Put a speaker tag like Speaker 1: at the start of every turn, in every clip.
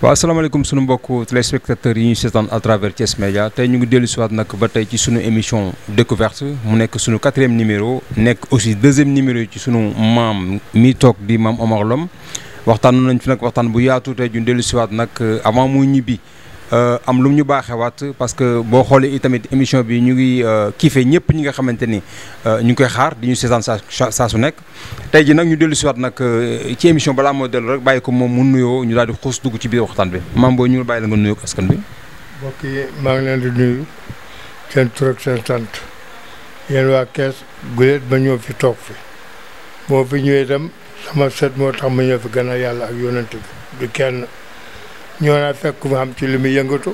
Speaker 1: waaw asalaamaaleykum sunu mbokku téléspectateurs yi ñu seetaan à travers Thiès Média tey ñu ngi dellu si waat nag ba tey ci sunu émission découverte mu nekk sunu 4e numéro nekk aussi 2e numéro ci sunu maam mi toog di maam Omar Lom waxtaan nañ fi nag waxtaan bu yaatu tey ñu dellu si waat nag avant muy ñibbi am lu ñu baaxewaat parce que boo xoolee itamit émission bi ñu ngi kiifee ñëpp ñi nga xamante ni ñu ngi koy xaar di ñu seetaan saa su nekk tey ji nag ñu dellu si waat nag ci émission balaa moo dellu rek bàyyi ko moom mu nuyoo ñu daal di xuus dugg ci biir waxtaan bi maam booy ñu bàyyi la nga nuyoo ak askan bi.
Speaker 2: mbokk yi maa ngi leen di nuyu seen tur ak seen sant yéen waa Kees guléet ba ñëw fi toog fi moo fi ñëwee itam sama sët moo tax ma ñëw fi gën a yàlla ak yonent bi du kenn ñoo naa fekk ma xam ci li muy yëngatu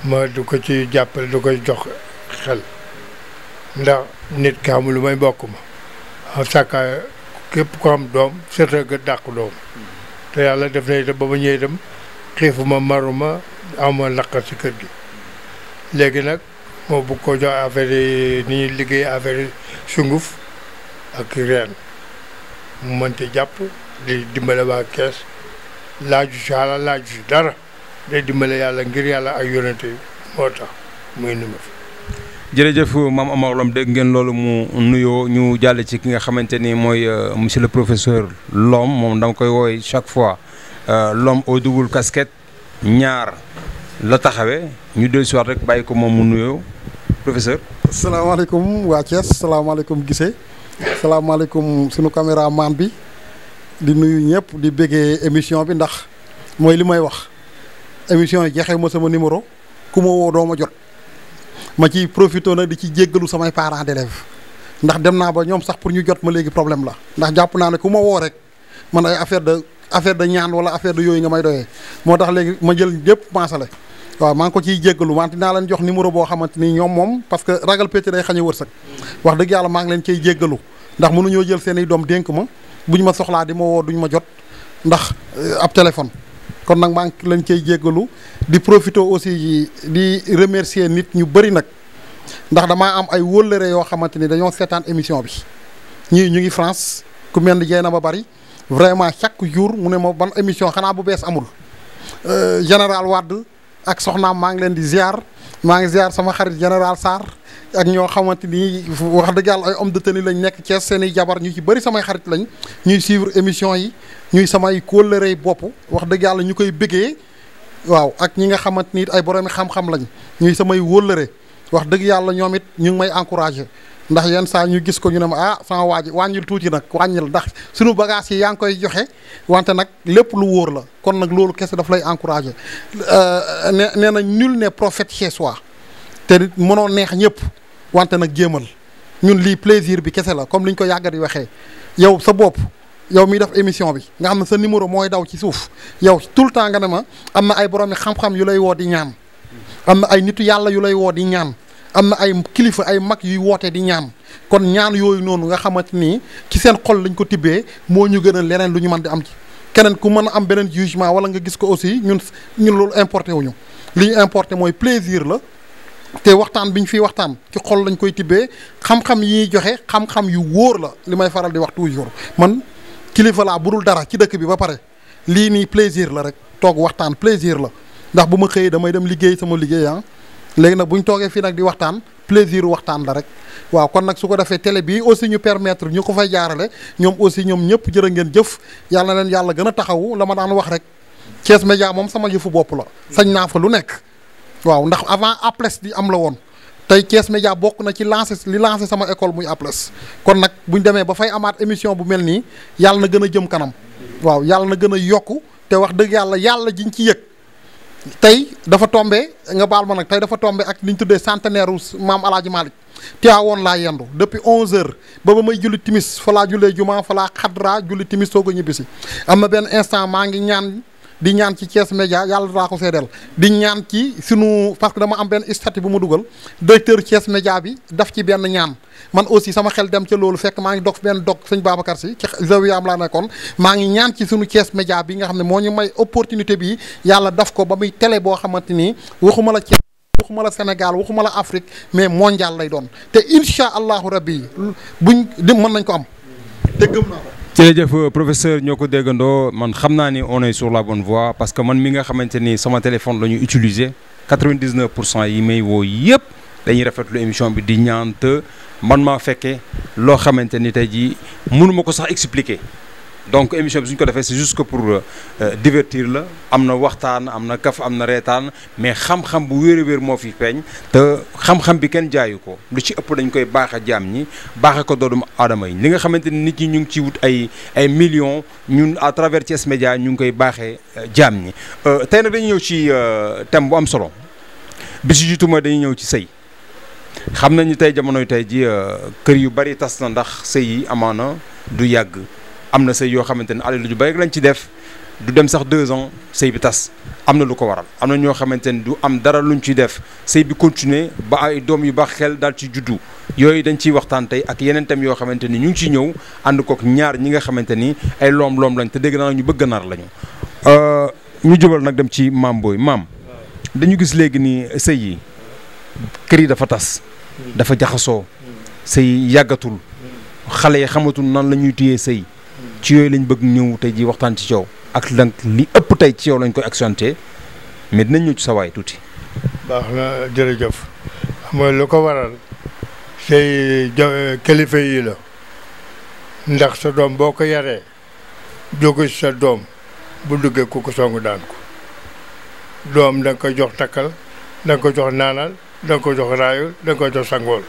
Speaker 2: ma du ko ci jàppale du koy jox xel ndax nit ki xamul lu may bokk ma a sàkka képp ko am doom seta ga dàq doom te yàlla def na itam ba ma ñëwee itam xiifuma maruma amuma naqar ci kër gi léegi nag moo bëgg ko jox affaire yi ni ñuy liggéey affaire yi sunguf ak reen mu mënti jàpp di dimbale waa Kees laaju si xalaat laaju si dara day dimbale yàlla ngir yàlla ak yonente yi moo tax muy nu ma fi.
Speaker 1: jërëjëf maam Omar Lom dégg ngeen loolu mu nuyoo ñu jàll ci ki nga xamante ni mooy monsieur le professeur Lom moom dama koy woowee chaque fois Lom au double casquette ñaar la taxawee ñu dellu si waat rek bàyyi ko moom mu nuyoo professeur.
Speaker 3: salaamaaleykum waa Thiès salaamaaleykum Gise salaamaaleykum sunu caméraman bi. di nuyu ñëpp di bëggee émission bi ndax mooy li may wax émission yi jeexee ma sama numéro ku ma woo doo ma jot ma ci profité nag di ci jéggalu samay parents d'élèves ndax dem naa ba ñoom sax pour ñu jot ma léegi problème la ndax jàpp naa ne ku ma woo rek man ay affaire de ñaan wala affaire de yooyu nga may doyee moo tax léegi ma jël ñëpp maasale waaw maa ngi ko ciy jéggalu wante naa leen jox numéro boo xamante ni ñoom moom parce que ragal pété day xañe wërsëg wax dëgg yàlla maa ngi leen ciy jéggalu ndax mënuñoo jël seen i doom dénk ma buñ ma soxlaa di ma woo duñ ma jot ndax ab téléphone kon nag maa ngi leen cay jéggalu di profité aussi di remercier nit ñu bëri nag ndax damaa am ay wóllëre yoo xamante ni dañoo seetaan émission bi ñii ñu ngi France ku mel ni jeena ba bari vraiment chaque jour mu ne ma ban émission xanaa bu bees amul général Wade ak soxnaam maa ngi leen di ziar maa ngi ziar sama xarit général Sarr ak ñoo xamante ni wax dëgg yàlla ay homme de tenue lañ nekk Thiès seen i jabar ñu ci bëri samay xarit lañ ñuy suivre émission yi ñuy samay kóllërey bopp wax dëgg yàlla ñu koy bëggee waaw ak ñi nga xamante ni ay boroomi xam-xam lañ ñuy samay wóllëre wax dëgg yàlla ñoom it ñu ngi may encouragé ndax yenn saa ñu gis ko ñu ne ma ah sama waa ji wàññil tuuti nag wàññil ndax suñu bagage yi yaa ngi koy joxe wante nag lépp lu wóor la kon nag loolu kese daf lay encouragé nee na nul n'est prophète chez soi te nit mënoo neex ñëpp wante nag jéemal ñun lii plaisir bi kese la comme liñ ko yàggat di waxee yow sa bopp yow miy def émission bi nga xam ne sa numéro mooy daw ci suuf yow tout le temps nga ne ma am na ay boroomi xam-xam yu lay woo di ñaan am na ay nitu yàlla yu lay woo di ñaan am na ay kilifa ay mag yuy woote di ñaan kon ñaan yooyu noonu nga xamante ni ci seen xol lañ ko tibbee moo ñu gën a leneen lu ñu mën di am ci keneen ku mën a am beneen jugement wala nga gis ko aussi ñun loolu importé wuñu li ñu importé mooy plaisir la te waxtaan bi ñu fiy waxtaan ci xol lañ koy tibbee xam-xam yi ñuy joxe xam-xam yu wóor la li may faral di wax toujours man kilifa laa budul dara ci dëkk bi ba pare lii nii plaisir la rek toog waxtaan plaisir la ndax bu ma xëyee damay dem liggéey sama liggéey ah léegi nag bu ñu toogee fii nag di waxtaan plaisir waxtaan la rek waaw kon nag su ko defee télé bii aussi ñu permettre ñu ko fay jaarale ñoom aussi ñoom ñëpp jërë ngeen jëf yàlla na leen yàlla gën a taxawu la ma daan wax rek Thiès Média moom sama yëfu bopp la sañ naa fa lu nekk waaw ndax avant Aples di am la woon tey Thiès Média bokk na ci lancé sama école muy Aples kon nag buñ demee ba fay amaat émission bu mel nii yàlla na gën a jëm kanam waaw yàlla na gën a yokku te wax dëgg yàlla jiñ ci yëg tey dafa tombé nga baal ma nag tey dafa tombé ak li ñu tuddee centenaire maam El Hadj Malick Tiwaawoon laa yendu depuis 11h ba may julli timis fa laa jullee juma fa laa xadra julli timis soog a ñibbisi am na benn instant maa ngi ñaan di ñaan ci Thiès Média yàlla daa ko seedeel di ñaan ci sunu parce que dama am benn statut bu ma dugal directeur Thiès Média bi daf ci benn ñaan man aussi sama xel dem ca loolu fekk maa ngi dog benn dog sëñ Babacar Si ci zawiyaam laa nekkoon maa ngi ñaan ci sunu Thiès Média bi nga xam ne moo ñu may opportunité bi yàlla daf ko ba muy télé boo xamante ni waxuma la Thiès waxuma la Sénégal waxuma la Afrique mais mondial lay doon te incha allahu rabbi buñ di mën nañ ko am te gëm naa ko.
Speaker 1: jërëjëf professeur ñoo ko déggandoo man xam naa ni on est sur la bonne voie parce que man mi nga xamante ni sama téléphone la ñu utiliser 99% yi may woo yëpp dañuy rafetlu émission bi di ñaan te man maa fekkee loo xamante ni tey jii mënuma ko sax expliquer. donc émission bi suñ ko defee c'est juste que pour divertir la am na waxtaan am na kaf am na reetaan mais xam-xam bu wér a wér moo fi feeñ te xam-xam bi kenn jaayu ko lu ci ëpp dañ koy baax a jaam ñi baaxe ko doomu aadama yi li nga xamante ni nit ñi ñu ngi ci wut ay millions ñun à travers Thiès Média ñu ngi koy baaxee jaam ñi tey nag dañuy ñëw ci thème bu am solo bi si jiitu mooy dañuy ñëw ci sëy xam nañu tey jamonoy tey ji kër yu bari tas na ndax sëy yi amaana du yàgg am na sëy yoo xamante ne alal ju bari lañ ci def du dem sax 2 ans sëy bi tas am na lu ko waral am na ñoo xamante ne du am dara luñ ciy def sëy bi continuer ba ay doom yu baax xel daal ci juddu yooyu dañ ciy waxtaan tey ak yeneen thèmes yoo xamante ni ñu ngi ciy ñëw ànd kook ñaar ñi nga xamante ni ay loom lañ te dégg naa ñu bëgg nar lañu ñu jubal nag dem ci maam Boye maam dañu gis léegi ni sëy yi kër yi dafa tas dafa jaxasoo sëy yàggatul xale yi xamatul nan la ñuy téyee sëy ci yooyu lañ bëgg ñëw tey ji waxtaan ci yow ak lan li ëpp tey ci yow lañ koy accentuer mais dinañ ñëw ci sa waay tuuti.
Speaker 2: baax na jërëjëf mooy lu ko waral say kilifa yi la ndax sa doom boo ko yaree jóge ci sa doom bu duggee ku ko song daan ko doom da nga ko jox takkal da nga ko jox naanal da nga ko jox raayul da nga ko jox sangool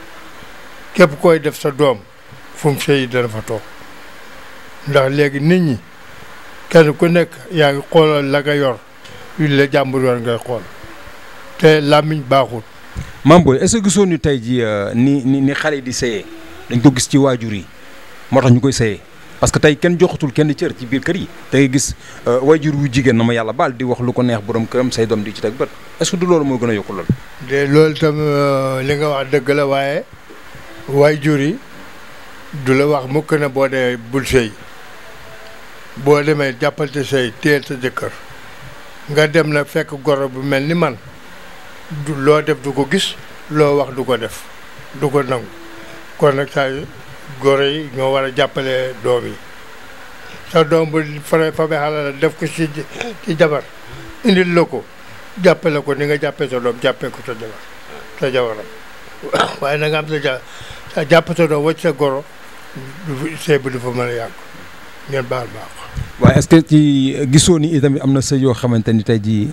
Speaker 2: képp koy def sa doom fu mu sëy dana fa toog ndax léegi nit ñi kenn ku nekk yaa ngi xoolal la nga yor yu la jàmbur yoon ngay xool te làmmiñ baaxul.
Speaker 1: Mame Boye est-ce que gisoon ni tey ji ni xale yi di sëyee dañ ko gis ci waajur yi moo tax ñu koy sëyee parce que tey kenn joxatul kenn cër ci biir kër yi da ngay gis waajur wu jigéen na ma yàlla baal di wax lu ko neex borom këram say doom di ci teg bët est-ce que du loolu moo gën a yokku lool.
Speaker 2: de loolu tam li nga wax dëgg la waaye waajur yi du la wax mukk na boo dee bul sëy boo demee jàppal te sëy téyel sa jëkkër nga dem na fekk goro bu mel ni man du loo def du ko gis loo wax du ko def du ko nangu kon nag saa goro yi ñoo war a jàppale doom yi sa doom bu fa xalal def ko ci jabar indil la ko jàppale ko ni nga jàppee sa doom jàppee ko sa jabaram waaye na nga am sa jàpp sa doom wacc sa goro sëy bi du fa mën a yàgg ngeen baal baax.
Speaker 1: waaye est-ce que ci gisoo ni itamit am na sëy yoo xamante ni tey jii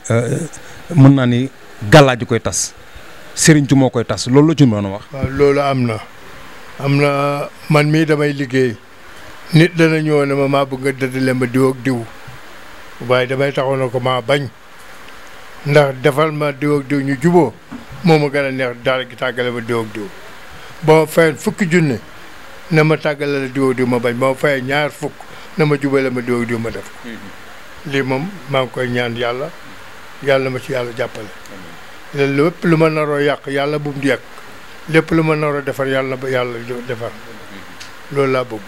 Speaker 1: mën naa ni gàllaaju koy tas sëriñtu moo koy tas loolu la ci mën a wax.
Speaker 2: waaw loolu am na man mii damay liggéey nit dana ñëw ne ma maa bëgg nga dëddale ma diw ak diw waaye damay taxaw na ko maa bañ ndax defal ma diw ak diw ñu juboo moo ma gën a neex daal gi tàggale ma diw ak diw boo fayee fukki junne na ma tàggale la diw ak diw ma bañ boo fayee ñaar fukk na ma jubale ma diw ak diw ma def ko lii moom maa ngi koy ñaan yàlla ma ci yàlla jàppale lépp lu ma naroo yàq yàlla bu mu yàq lépp lu ma naroo defar yàlla ba yàlla defar loolu laa bëgg.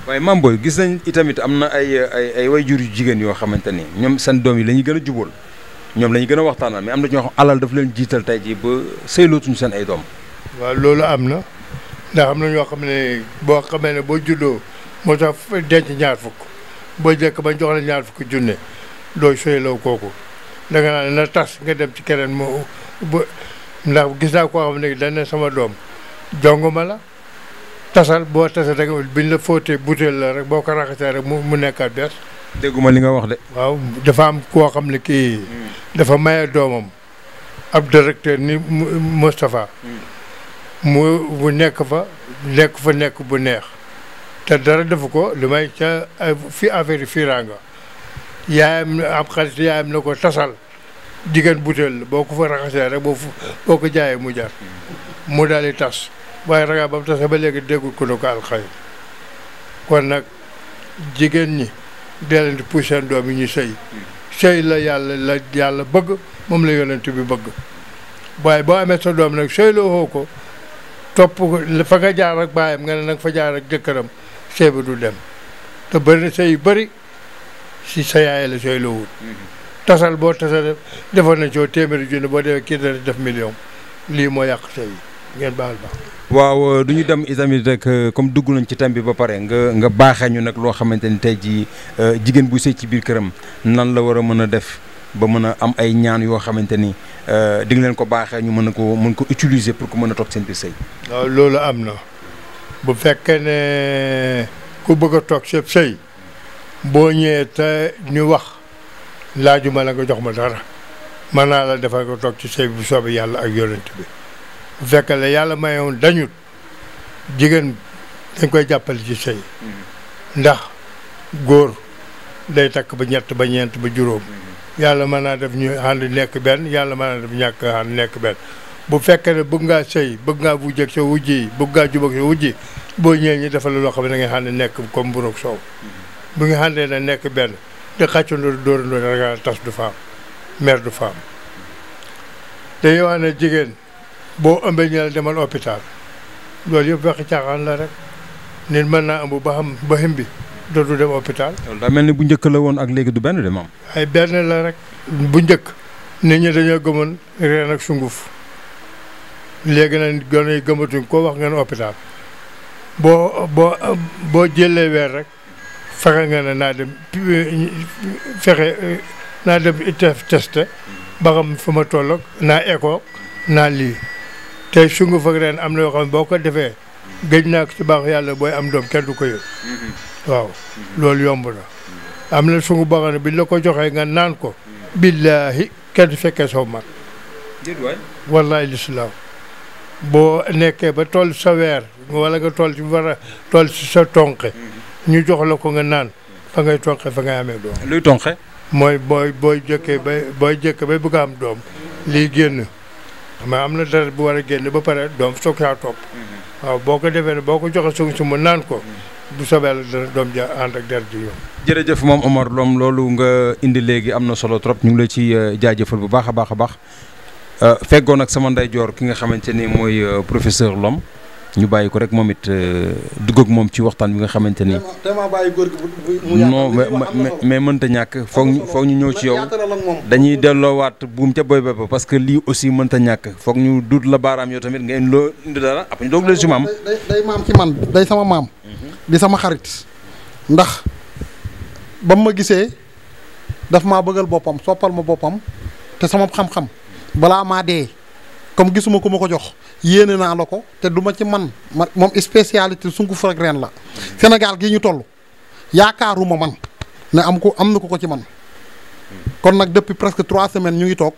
Speaker 1: waaye Mame Boye gis nañ itamit am na ay waajur yu jigéen yoo xamante ni ñoom seen doom yi la ñuy gën a jubóol ñoom la ñuy gën a waxtaanal mais am na ñoo xam alal daf leen jiital tey jii ba sëylootuñu seen ay doom.
Speaker 2: waaw loolu am na ndax am na ñoo xam ne boo xamee ne boo juddoo moo tax denc ñaar fukk boo jëkk ba jox la ñaar fukk junne doo sëyloo kooku da nga naan na tas nga dem ci keneen moo ndax gis naa koo xam ne dañ ne sama doom jonguma la tasal boo tasal da nga biñ la fóotee butéel la rek boo ko raxasee rek mu nekkaat bees.
Speaker 1: dégguma li nga wax de.
Speaker 2: waaw dafa am koo xam ne kii dafa maye doomam ab directeur ni Moustapha mu nekk bu neex te dara defu ko lu may ca fi affaire yi fiiraanga yaayam am xarit yaayam na ko tasal jigéen butéel boo ko fa raxasee rek boo ko jaayee mu jar mu daal di tas waaye ragaa ba mu tasee ba léegi déggul ko ne ko alxay kon nag jigéen ñi dee leen di pousse seen doom yi ñu sëy la yàlla bëgg moom la yonent bi bëgg waaye boo amee sa doom nag sëy loo ko topp fa nga jaar ak baayam nga ne nag fa jaar ak jëkkëram sëy bi du dem te bëri na sëy yu bëri si sa yaay la sëy loo wut tasal boo tasal defoon nañ coo téeméeri junne boo defee kii dana def million lii moo yàq sëy yi ngeen baal ba
Speaker 1: waaw du ñu dem itamit rek comme dugg nañ ci thème bi ba pare nga baaxee ñu nag loo xamante ni tey jii jigéen bu sëy ci biir këram nan la war a mën a def ba mën a am ay ñaan yoo xamante ni di nga leen ko baaxee ñu mën ko utiliser pour que mën a toog seen biir sëy.
Speaker 2: waaw loolu am na bu fekkee ne ku bëgg a toog seen sëy boo ñëwee te ñu wax laajuma la nga jox ma dara mën naa la defal ko toog ci sëy bu soobee yàlla ak yonent bi bu fekkee ne yàlla mayoon dañut jigéen dañ koy jàppale ci sëy ndax góor day takk ba ñett ba ñeent ba juróom yàlla mën naa def ñu ànd nekk benn yàlla mën naa def ñàkk ànd nekk benn bu fekkee ne bëgg ngaa sëy bëgg ngaa wujj ak sa wujj yi bëgg ngaa jubag sa wujj yi boo ñëwee ñi defal loo xam ne da ngay ànd nekk comme mburu ak soow bu nga àndee na nekk benn di xàccandoo dóorandoo da nga tas du faam mère du faam dañuy wax ne jigéen boo ëmbee ñu la demal hôpital loolu yëpp waxi caaxaan la rek nit mën naa ëmb ba xam bi dootu dem hôpital.
Speaker 1: loolu daa mel ni bu njëkk la woon ak léegi du benn de maam.
Speaker 2: ay benn la rek bu njëkk nit ñi dañoo gëmoon reen ak sunguf léegi nag gone yi gëmatuñ koo wax ngeen hôpital boo jëlee weer rek fexe nga ne naa dem testé ba xam fu ma toll naa écho naa lii tey sunguf ak reen am na yoo xam ne boo ko defee géej naa ko ci baax yàlla booy am doom kenn du ko yëg waaw loolu yomb na am na sungu boo xam ne bi la ko joxee nga naan ko billaahi kenn fekkee soo mag wallaahi lislaam boo nekkee ba toll sa weer wala nga toll ci toll ci sa tonqe ñu jox la ko nga naan fa ngay tonqe fa ngay amee doom.
Speaker 1: luy tonqe.
Speaker 2: mooy booy jëkkee ba bëgg a am doom lii génn mais am na dara bu war a génn ba pare doom soog saa topp waaw boo ko defee ne boo ko joxe suñ si mu naan ko bu soobee la dana doom ja ànd ak der ji yoon.
Speaker 1: jërëjëf moom Omar Lom loolu nga indi léegi am na solo trop ñu ngi la ci jaajëfal bu baax a baax a baax feggoon ak sama ndeyjoor ki nga xamante ni mooy professeur Lom ñu bàyyi ko rek moom it dugg ak moom ci waxtaan bi nga xamante ni. non mais mënta ñàkk foog ñu ñëw ci yow dañuy delloowaat buum ca boy bopp parce que lii aussi mënta ñàkk foog ñu duut la baaraam yow tamit nga indi dara après ñu doog leen si maam.
Speaker 3: day maam ci man day sama maam. di sama xarit ndax ba ma gisee daf maa bëggal boppam soppal ma boppam te sama xam-xam balaa maa dee comme gisuma ko ma ko jox yéene naa la ko te du ma ci man moom spécialité sunguf ak reen la Sénégal gii ñu toll yaakaaruma man ne am na ko ci man kon nag depuis presque 3 semaines ñu ngi toog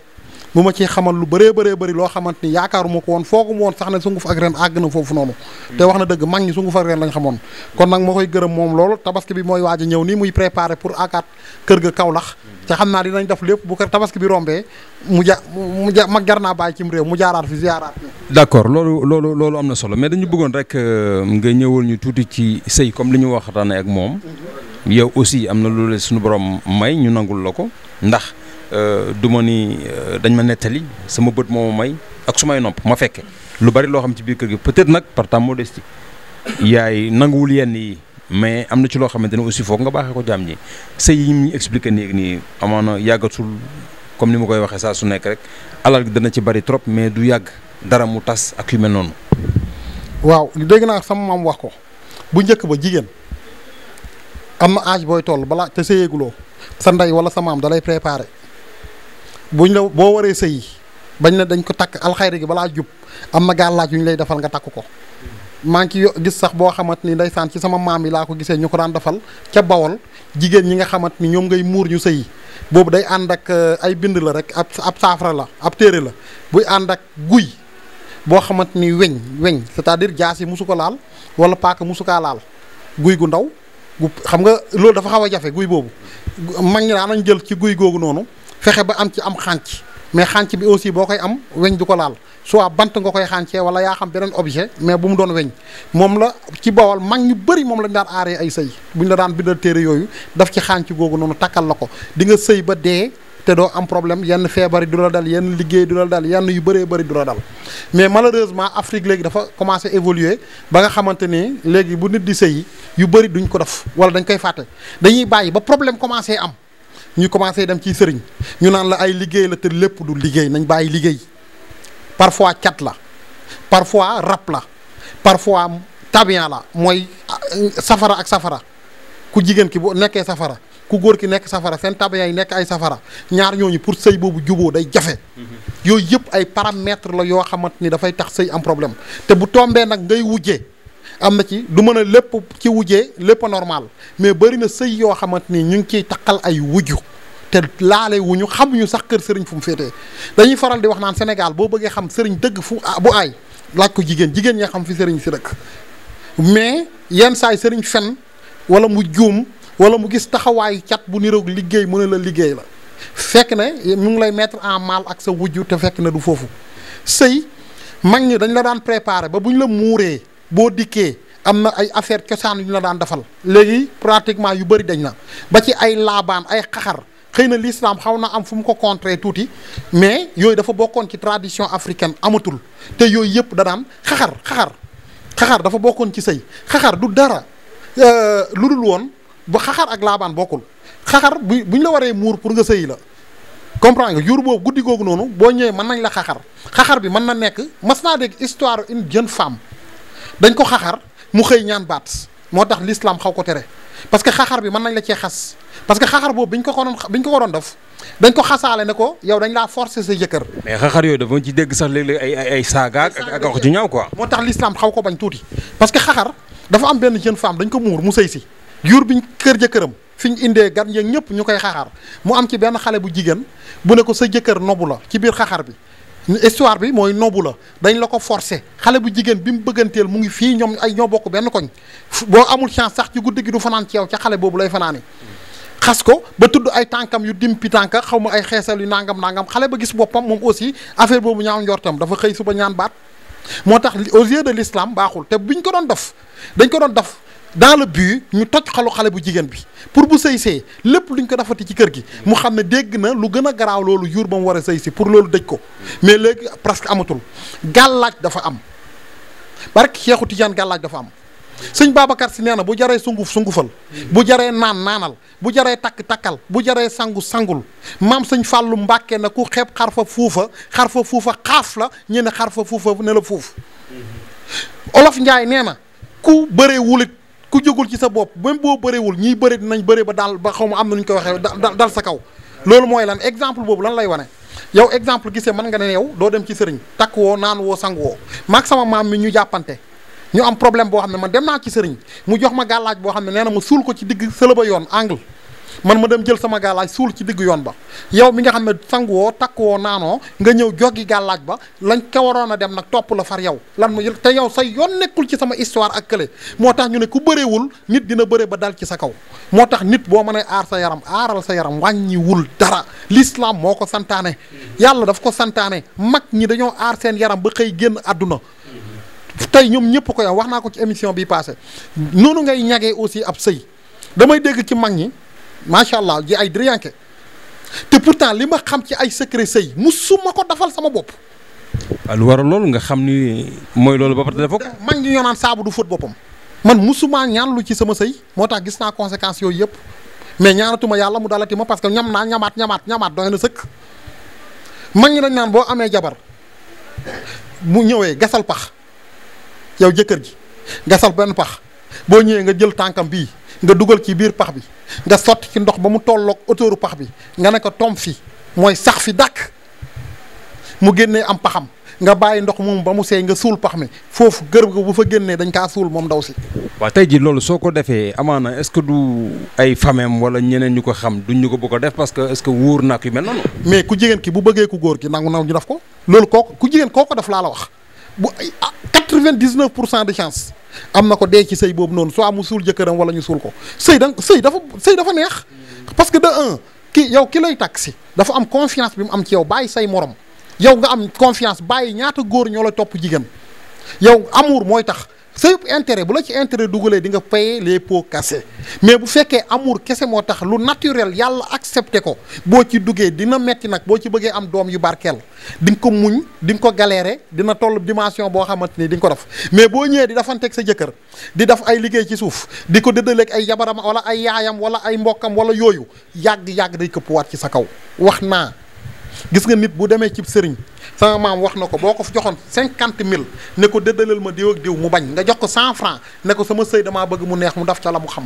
Speaker 3: bu ma ciy xamal lu bëree bëri loo xamante ni yaakaaruma ko woon fooguma woon sax ne sunguf ak ren àgg na foofu noonu te wax na dëgg mag ñi sunguf ak ren lañ xamoon kon nag moo koy gërëm moom loolu tabaski bi mooy waaj a ñëw nii muy préparé pour akaat kër ga Kaolack te xam naa dinañ def lépp bu ko tabaski bi rombee mu mag jar naa bàyyi cim réew mu jaaraat fi ziaraat
Speaker 1: d'accord loolu am na solo mais dañu bëggoon rek nga ñëwal ñu tuuti ci sëy comme li ñu waxtaanee ak moom yow aussi am na loolu suñu borom may ñu nangul la ko ndax du ma ni dañ ma nettali sama bët moo ma may ak su may nopp ma fekke lu bari loo xam ci biir kër gi peut-être nag par ta modestie yaay nanguwul yenn yi mais am na ci loo xamante ne aussi foog nga baaxee ko jaam ñi sëy yi ñu expliqué léegi nii amaana yàggatul comme ni ma koy waxee saa su nekk rek alal gi dana ci bari trop mais du yàgg dara mu tas ak yu mel noonu.
Speaker 3: waaw dégg naa sama maam wax ko bu njëkk ba jigéen am na âge booy toll balaa te sëyeeguloo sa ndey wala sa maam da lay préparé. buñ la boo waree sëyi bañ na dañ ko takk alxayri gi balaa jub am na gàllaaj yu ñu lay defal nga takk ko maa ngi ci gis sax boo xamante ni ndeysaan ci sama maam yi laa ko gisee ñu ko daan defal ca Bawol jigéen ñi nga xamante ni ñoom ngay muur ñu sëyi boobu day ànd ak ay bind la rek ab saafara la ab téere la buy ànd ak guy boo xamante ni weñ c'est-à-dire jaas yi musu ko laal wala paaka musu kaa laal guy gu ndaw xam nga loolu dafa xaw a jafe guy boobu mag ñi daan nañ jël ci guy googu noonu fexe ba am ci am xànc mais xànc bi aussi boo koy am weñ du ko laal soit bant nga koy xàncee wala yaa xam beneen objet mais bu mu doon weñ moom la ci Bawol mag ñu bëri moom lañ daan aaree ay sëy buñ la daan bindal téere yooyu daf ci xànc googu noonu takkal la ko di nga sëy ba dee te doo am problème yenn feebar yi du la dal yenn liggéey du la dal yenn yu bëree bëri du la dal mais malheureusement Afrique léegi dafa commencé évoluer ba nga xamante ni léegi bu nit di sëyi yu bëri duñ ko def wala dañ koy fàtte dañuy bàyyi ba problème commencé am ñu commencé dem ci sëriñ ñu naan la ay liggéey la te lépp du liggéey nañ bàyyi liggéey parfois cat la parfois rab la parfois tabian la mooy safara ak safara ku jigéen ki bu nekkee safara ku góor ki nekk safara seen tabian yi nekk ay safara ñaar ñooñu pour sëy boobu juboo day jafe yooyu yëpp ay paramètres la yoo xamante ni dafay tax sëy am problème te bu tombee nag ngay wujjee am na ci du mën a lépp ci wujjee lépp normal mais bëri na sëy yoo xamante ni ñu ngi ciy taqal ay wujju te laale wuñu xamuñu sax kër sëriñ fu mu féetee dañuy faral di wax naan Sénégal boo bëggee xam sëriñ dëgg fu bu aay laaj ko jigéen ñi xam fi sëriñ si dëkk mais yenn saay sëriñ fen wala mu juum wala mu gis taxawaayu cat bu niroog liggéey mu ne la liggéey la fekk ne mu ngi lay mettre en mal ak sa wujju te fekk ne du foofu sëy mag ñi dañ la daan préparer ba bu ñu la muuree boo dikkee am na ay affaire cosaan yu ñu la daan defal léegi pratiquement yu bëri dañ na ba ci ay laabaan ay xaxar xëy na l'islam xaw na am fu mu ko contrer tuuti mais yooyu dafa bokkoon ci tradition africaine amatul te yooyu yëpp da daan xaxar dafa bokkoon ci sëy xaxar du dara lu dul woon ba xaxar ak laabaan bokkul xaxar bu ñu la waree muur pour nga sëyi la comprendre nga jour boobu guddi googu noonu boo ñëwee mën nañ la xaxar bi mën na nekk mas naa dégg histoire une jeune femme dañ ko xaxar mu xëy ñaan baat moo tax l'islam xaw ko tere parce que xaxar bi mën nañ la cee xas parce que xaxar boobu biñ ko ko doon def dañ ko xasaale ne ko yow dañ laa forcer sa jëkkër.
Speaker 1: mais xaxar yooyu dafa ci dégg sax léeg-léeg ay saaga ak wax ju ñaaw quoi.
Speaker 3: moo tax l'islam xaw ko bañ tuuti parce que xaxar dafa am benn jeune femme dañ ko muur mu sëy si jur biñ kër jëkkëram fi ñu indee gan yeeg ñëpp ñu koy xaxar mu am ci benn xale bu jigéen bu ne ko sa jëkkër nobu la ci biir xaxar bi histoire bi mooy nobu la dañ la ko forcer xale bu jigéen bi mu bëgganteel mu ngi fii ñoom ay ñoo bokk benn koñ boo amul chance sax ci guddi gi du fanaan ci yow ca xale boobu lay fanaani xas ko ba tudd ay tànkam yu dimpi tànka xaw ma ay xeesal yu nangam xale ba gis boppam moom aussi affaire boobu ñaaw njortam dafa xëy suba ñaan baat moo tax aux yeux de l'islam baaxul te biñ ko doon def dañ ko doon def dans le but ñu toj xale bu jigéen bi pour bu sëy see lépp luñ ko defati ci kër gi mu xam ne dégg na lu gën a garaaw loolu jour ba mu war a sëy si pour loolu dëj ko mais léegi presque amatul gàllaaj dafa am barke Cheikhu Tidiane gàllaaj dafa am sëñ Babacar si nee na bu jaree sungufal bu jaree naanal bu jaree takkal bu jaree sangul maam sëñ Fàllu Mbàkke na ku xeeb xar fa fuufa xaaf la ñu ne xar fa fuufa ne la fuuf Olof Njaay nee na ku bëree wulit ku jógul ci sa bopp même boo bëreewul ñiy bëri dinañ bëri ba daal ba xaw ma am na ñu koy waxee dal sa kaw loolu mooy lan exemple boobu lan lay wane yow exemple gisee mën nga ne yow doo dem ci sëriñ takk woo naan woo sang woo maag sama maam mi ñu jàppante ñu am problème boo xam ne man dem naa ci sëriñ mu jox ma gàllaaj boo xam ne nee na ma suul ko ci digg sëlëba yoon angle man ma dem jël sama gàllaaj suul ci digg yoon ba yow mi nga xam ne sangu woo takk woo naanoo nga ñëw joggi gàllaaj ba lañ ko waroon a dem nag topp la far yow lan mu te yow sa yoon nekkul ci sama histoire ak kële moo tax ñu ne ku bëreewul nit dina bëre ba dal ci sa kaw moo tax nit boo mënee aar sa yaram aaral sa yaram wàññiwul dara l'islam moo ko santaane yàlla daf ko santaane mag ñi dañoo aar seen yaram ba xëy génn àdduna tey ñoom ñëpp ko yow wax naa ko ci émission bi passé noonu ngay ñagee aussi ab sëy damay dégg ci mag ñi macha allah ji ay driyanke te pourtant li ma xam ci ay secret sëy musuma ko defal sama bopp.
Speaker 1: waaw lu waral loolu nga xam ni mooy loolu ba pare dafa ko.
Speaker 3: mag ñi ñoo naan saabu du fóot boppam man musuma ñaan lu ci sama sëy moo tax gis naa conséquences yooyu yëpp mais ñaanatuma yàlla mu dalati ma parce que ñam naa ñamaat doy na sëkk mag ñi dañ naan boo amee jabar mu ñëwee gasal pax yow jëkkër ji gasal benn pax boo ñëwee nga jël tànkam bii nga dugal ci biir pax bi nga sotti ci ndox ba mu tolloog autouru pax bi nga ne ko tom fi mooy sax fi dàkk mu génnee am paxam nga bàyyi ndox moom ba mu seey nga suul pax mi foofu gër ga bu fa génnee dañ kaa suul moom ndaw si.
Speaker 1: waaw tey ji loolu soo ko defee amaana est-ce que du ay famem wala ñeneen ñu ko xam duñ ñu ko bëgg a def parce que est-ce que wóor na ak yu mel noonu. mais
Speaker 3: ku jigéen ki bu bëggee ku góor ki nangu ñu def ko loolu kooku ku jigéen koo ko def laa la wax bu 99% de chance am na ko dee ci sëy boobu noonu soit mu suul jëkkëram wala ñu suul ko sëy dafa neex parce que de un ki lay takk si dafa am confiance bi mu am ci yow bàyyi say morom yow nga am confiance bàyyi ñaata góor ñoo la topp jigéen yow amour mooy tax sëyub intérêt bu la ci intérêt dugalee di nga payer les pots cassés mais bu fekkee amour kese moo tax lu naturel yàlla accepté ko boo ci duggee dina metti nag boo ci bëggee am doom yu barkeel di nga ko muñ di nga ko galérer dina toll dimension boo xamante ni di nga ko def mais boo ñëwee di dafanteeg sa jëkkër di def ay liggéey ci suuf di ko dëddaleeg ay jabaram wala ay yaayam wala ay mbokkam wala yooyu yàgg day këpp waat ci sa kaw wax naa gis nga nit bu demee ci sëriñ sama maam wax na ko boo ko fi joxoon 50 000 ne ko dëddalal ma diw ak diw mu bañ nga jox ko 100 francs ne ko sama sëy damaa bëgg mu neex mu def ca la mu xam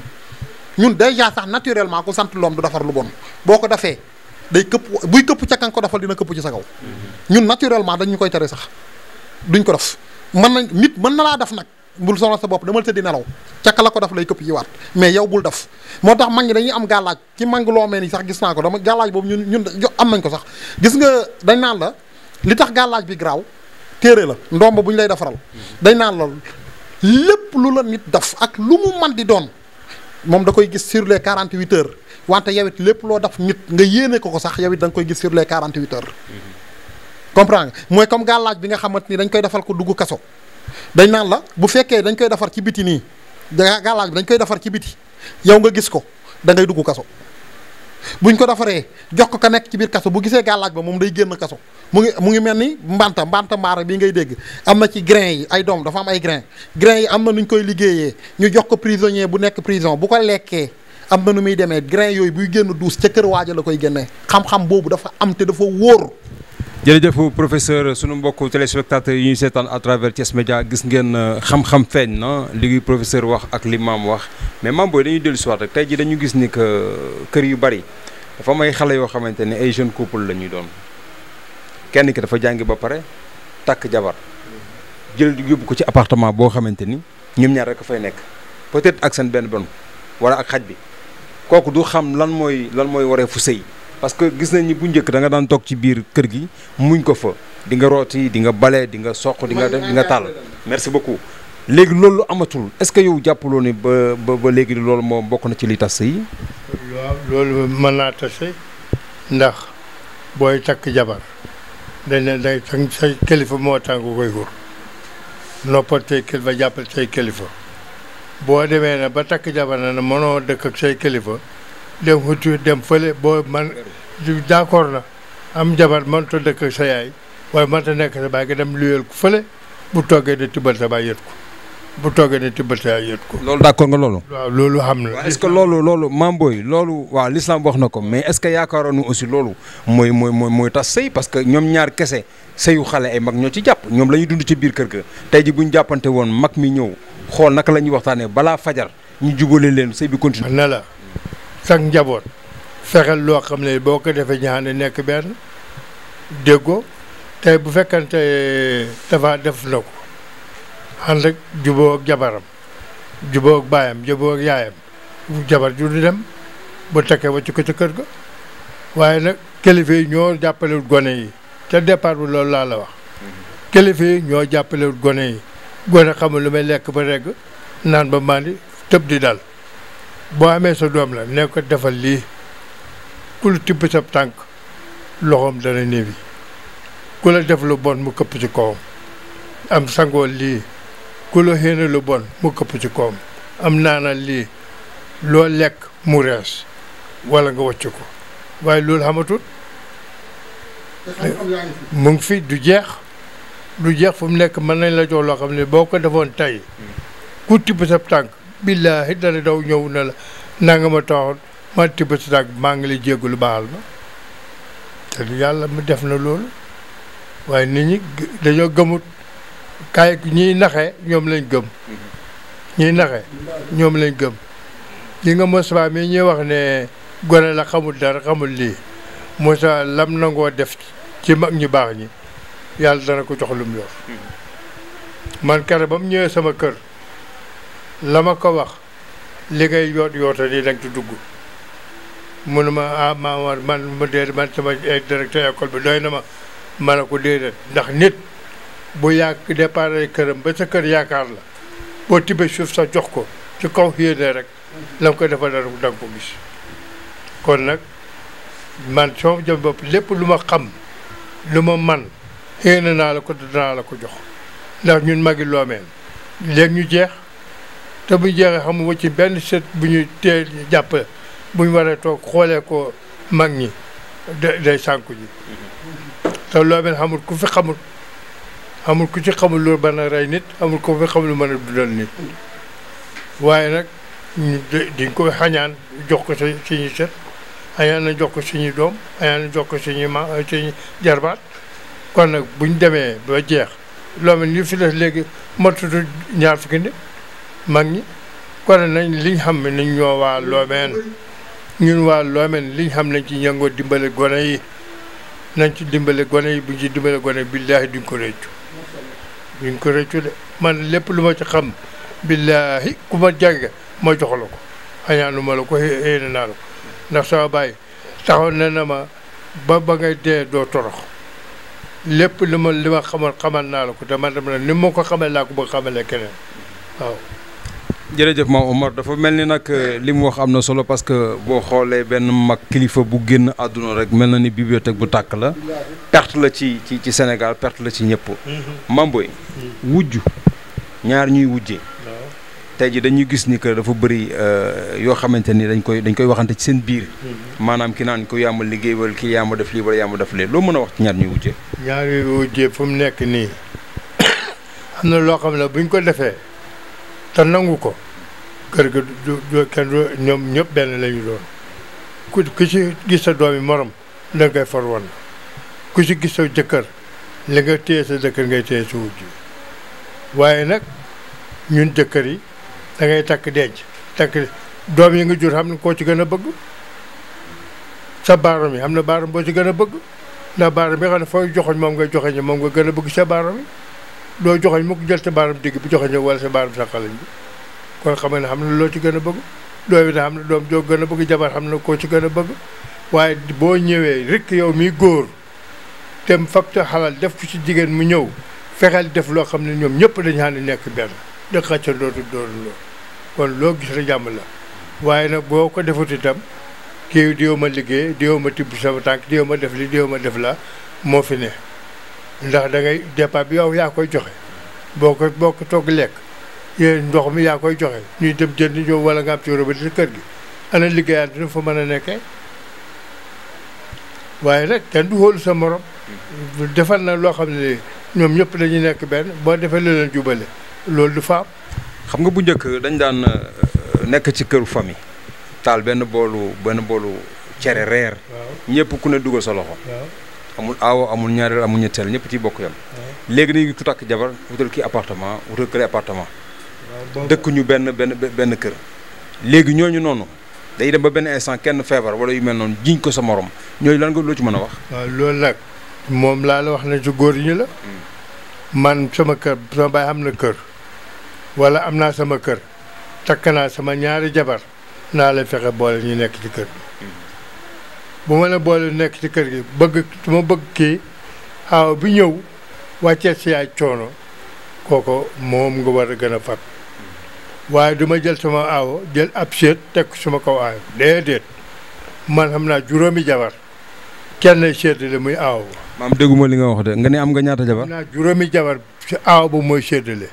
Speaker 3: ñun déjà sax naturellement ku sant loom du defar lu bon boo ko defee day këpp buy këpp ca kan ko defal dina këpp ci sa kaw ñun naturellement dañ ñu koy tere sax duñ ko def mën nañ nit mën na laa def nag bul sonal sa bopp damal tëddi nelaw caka la ko def lay këpp yi waat mais yow bul def moo tax mag ñi dañuy am gàllaaj ci mang loomeen yi sax gis naa ko dama gàllaaj boobu ñun am nañ ko sax gis nga dañ naan la li tax gàllaaj bi garaaw téere la ndomb bu ñu lay defaral dañ naan la lépp lu la nit def ak lu mu man di doon moom da koy gis sur les 48 heures wante yow it lépp loo def nit nga yéene ko sax yow it da nga koy gis sur les 48 heures comprends nga mooy comme gàllaaj bi nga xamante ni dañ koy defal ko dugg kaso dañ naan la bu fekkee dañ koy defar ci biti nii gàllaaj bi dañ koy defar ci biti yow nga gis ko da ngay dugg kaso buñ ko defaree jox ko ka nekk ci biir kaso bu gisee gàllaaj ba moom day génn kaso mu ngi mel ni mbanta mbaara bii ngay dégg am na ci grain yi ay doom dafa am ay grain yi am na nuñ koy liggéeyee ñu jox ko prisonnier bu nekk prison bu ko lekkee am na nu muy demee grain yooyu buy génn duus ca kër waaja la koy génnee xam-xam boobu dafa am te dafa wóor.
Speaker 1: jërëjëf professeur sunu mbokku téléspectateurs yi ñuy seetaan à travers Thiès Média gis ngeen xam-xam feeñ na li professeur wax ak li maam wax mais maam booy dañuy dellu si waat rek tey jii dañu gis ni que kër yu bari dafa am ay xale yoo xamante ne ay jeune couple la ñuy doon kenn ki dafa jàngi ba pare takk jabar jël yóbbu ko ci appartement boo xamante ni ñoom ñaar rek a fay nekk peut-être ak seen benn bon wala ak xaj bi kooku du xam lan mooy waree fu sëy parce que gis nañ ni bu njëkk da nga daan toog ci biir kër gi muñ ko fa di nga rooti di nga bale di nga soq di nga def di nga tàll merci beaucoup léegi loolu amatul est-ce que yow jàppaloo ni ba léegi loolu moom bokk na ci li tas sëy.
Speaker 2: waaw loolu mën naa tase ndax booy takk jabar dañ ne day say kilifa moo tàng koy wër noppal say kilifa jàppal say kilifa boo demee ne ba takk jabar na ne mënoo dëkk ak say kilifa dem xutu dem fële boo man d'accord na am jabar mënta dëkk ak sa yaay waaye mënta nekk sa baay nga dem luyeel ko fële bu toggee ne tibbal sa baay yët ko bu toggee ne tibbal sa yaay yët ko.
Speaker 1: loolu d'accord nga loolu.
Speaker 2: waaw loolu xam na.
Speaker 1: est-ce que loolu Mame Boye loolu waaw l'islam wax na ko mais est-ce que yaakaaroon aussi loolu mooy tas sëy parce que ñoom ñaar kese sëyu xale ay mag ñoo ci jàpp ñoom la ñuy dund ci biir kër ga tey ji bu ñu jàppante woon mag mi ñëw xool naka la ñuy waxtaanee balaa fajar ñu jubale leen sëy bi continue
Speaker 2: ne la sax njaboot fexeel loo xam ne boo ko defee ñaane nekk benn déggoo tey bu fekkante dafa def na ko ànd ak juboo ak jabaram juboo ak baayam juboo ak yaayam jabar ju di dem bu tekkee wacc ko ca kër ga waaye nag kilifa yi ñoo jàppalewut gone yi ca départ bu loolu laa la wax kilifa yi ñoo jàppalewut gone yi gone xamul lu may lekk ba regg naan ba mandi tëb di dal boo amee sa doom la ne ko defal lii ku la tibb sa tànk loxoom dana néewi ku la def lu bon mu këpp ci kawam am sangoo lii ku la xéene lu bon mu këpp ci kawam am naanal lii loo lekk mu rees wala nga wàcc ko waaye loolu xamatul mu ngi fi du jeex fu mu nekk mën nañ la jox loo xam ne boo ko defoon tey ku tibb sa tànk billaahi dana daw ñëw na la nanga ma taxoon ma tibb sa tànk maa ngi lay jéggalu baal ma te yàlla mu def na loolu waaye nit ñi dañoo gëmut kaay ñiy naxee ñoom lañ gëm ñiy naxee ñoom lañ gëm li nga Moussa mi ñuy wax ne gone la xamul dara xamul lii Moussa lam nangoo def ci mag ñu baax ñi yàlla dana ko jox lu mu yor man kere ba mu ñëwee sama kër la ma ko wax li ngay yoota di danga ci dugg mun ma man ma déedéet man sama directeur école bi doy na ma ne ko déedéet ndax nit bu départ këram ba sa kër yaakaar la boo tibbee suuf sa jox ko ci kaw yéene rek la nga ko defal dara da nga ko gis kon nag man soo jëm bopp lépp lu ma xam lu ma man yéene naa la ko danaa la ko jox ndax ñun magi loomeen léegi ñu jeex te bu jeexee xamu ci benn set bu ñu tee jàpp bu ñu waree toog xoolee ko mag ñi day sànku ji te loomeen xamul ku fi xamul ku ci xamul lu mën a rey nit xamul ku fi xamul lu mën a dundal nit waaye nag diñ ko xañaan jox ko suñu set añaan na jox ko suñu doom añaan na jox ko suñu jarbaat kon nag buñ demee ba jeex loolu li fi des léegi matutu ñaar fukki nit mag ñi kon nañ liñ xam ne nañ ñoo waa Loomeen ñun waa Loomeen liñ xam nañ ci ñangoo dimbale gone yi nañ ci dimbale gone yi buñ ci dimbale gone yi billaahi duñ ko rëccu de man lépp lu ma ci xam billaahi ku ma jàgge ma jox la ko añaanu ma la ko yéene naa la ko ndax sama baay taxaw na ma ba ngay dee doo torox lépp li ma xamal naa la ko te man dem na ni ma ko xamal laa ko bëgg xamalee keneen waaw.
Speaker 1: jërëjëf Mame Omar dafa mel ni nag li mu wax am na solo parce que boo xoolee benn mag kilifa bu génn àdduna rek mel na ni bibliothèque bu tàkk la perte la ci Sénégal perte la ci ñëpp. Mame Boye wujj ñaar ñuy wujje tey ji dañuy gis ni que dafa bëri yoo xamante ni dañ koy waxante ci seen biir maanaam ki naan ko yaama liggéey wala ki yaama def lii wala yaama def lee loo mën a wax ci ñaar ñuy wujje.
Speaker 2: ñaar ñuy wujje fu mu nekk nii am na loo xam ne buñ ko defee te nangu ko kër ga du kenn ñoom ñëpp benn la ñu doon ku ci gis sa doomi morom da ngay for woon ku ci gis sa jëkkër li nga téye sa jëkkër ngay téye sa wujj waaye nag ñun jëkkër yi da ngay takk denc takk doom yi nga jur xam ne koo ci gën a bëgg sa baaram yi xam ne baaram boo ci gën a bëgg ndax baaram yi xam ne fooy joxoñ moom nga joxoñ moom nga gën a bëgg sa baaram yi doo joxoñ mu ko jël sa baaram digg bu joxoñ wala sa baaram sa xalañ bi kon xam ne xam ne loo ci gën a bëgg doom yi da xam ne doom joo gën a bëgg jabar xam ne koo ci gën a bëgg waaye boo ñëwee rek yow miy góor tem fab te xalal def ko ci jigéen mu ñëw fexeel def loo xam ne ñoom ñëpp dañu xam ne nekk benn da xàccandoo du doon kon loo gis rek jàmm la waaye nag boo ko defut itam kii diw ma liggéey diw ma tibb sama tànk diw ma def li diw ma def la moo fi ne ndax da ngay départ bi yow yaa koy joxe boo ko togg lekk yéen ndox mi yaa koy joxe ñuy dem jënd ñëw wala nga am ci robinet ci kër gi ana liggéeyaan dina fa mën a nekkee waaye nag kenn du xoolu sa morom defal na loo xam ne ñoom ñëpp dañuy nekk benn boo defee la leen jubale loolu du fa am.
Speaker 1: xam nga bu njëkk dañ daan nekk ci këru famille taal benn boolu cere reer ñëpp ku ne dugal sa loxo amul aawo amul ñaareel amul ñetteel ñëpp ci bokk yam léegi dañuy ku takk jabar wutal kii appartement wutal kële appartement dëkk ñu benn kër léegi ñooñu noonu day dem ba benn instant kenn feebar wala yu mel noonu jiñ ko sa morom ñooñu lan nga loo ci mën a wax.
Speaker 2: waaw loolu nag moom laa la wax ne ci góor ñi la man sama kër sama baay am na kër wala am naa sama kër takk naa sama ñaari jabar naa la fexe boole ñu nekk ci kër gi bu ma la boole nekk ci kër gi su ma bëgg kii aaw bi ñëw wàccee si yaay coono kooko moom nga war a gën a fat waaye du ma jël sama aawo jël ab seet teg ko sama kaw aaw déedéet man xam naa juróomi jabar kenn séddale muy aaw ba.
Speaker 1: maam dégguma li nga wax de nga ne am nga ñaata jabar.
Speaker 2: xam naa juróomi jabar si aaw ba mooy séddale.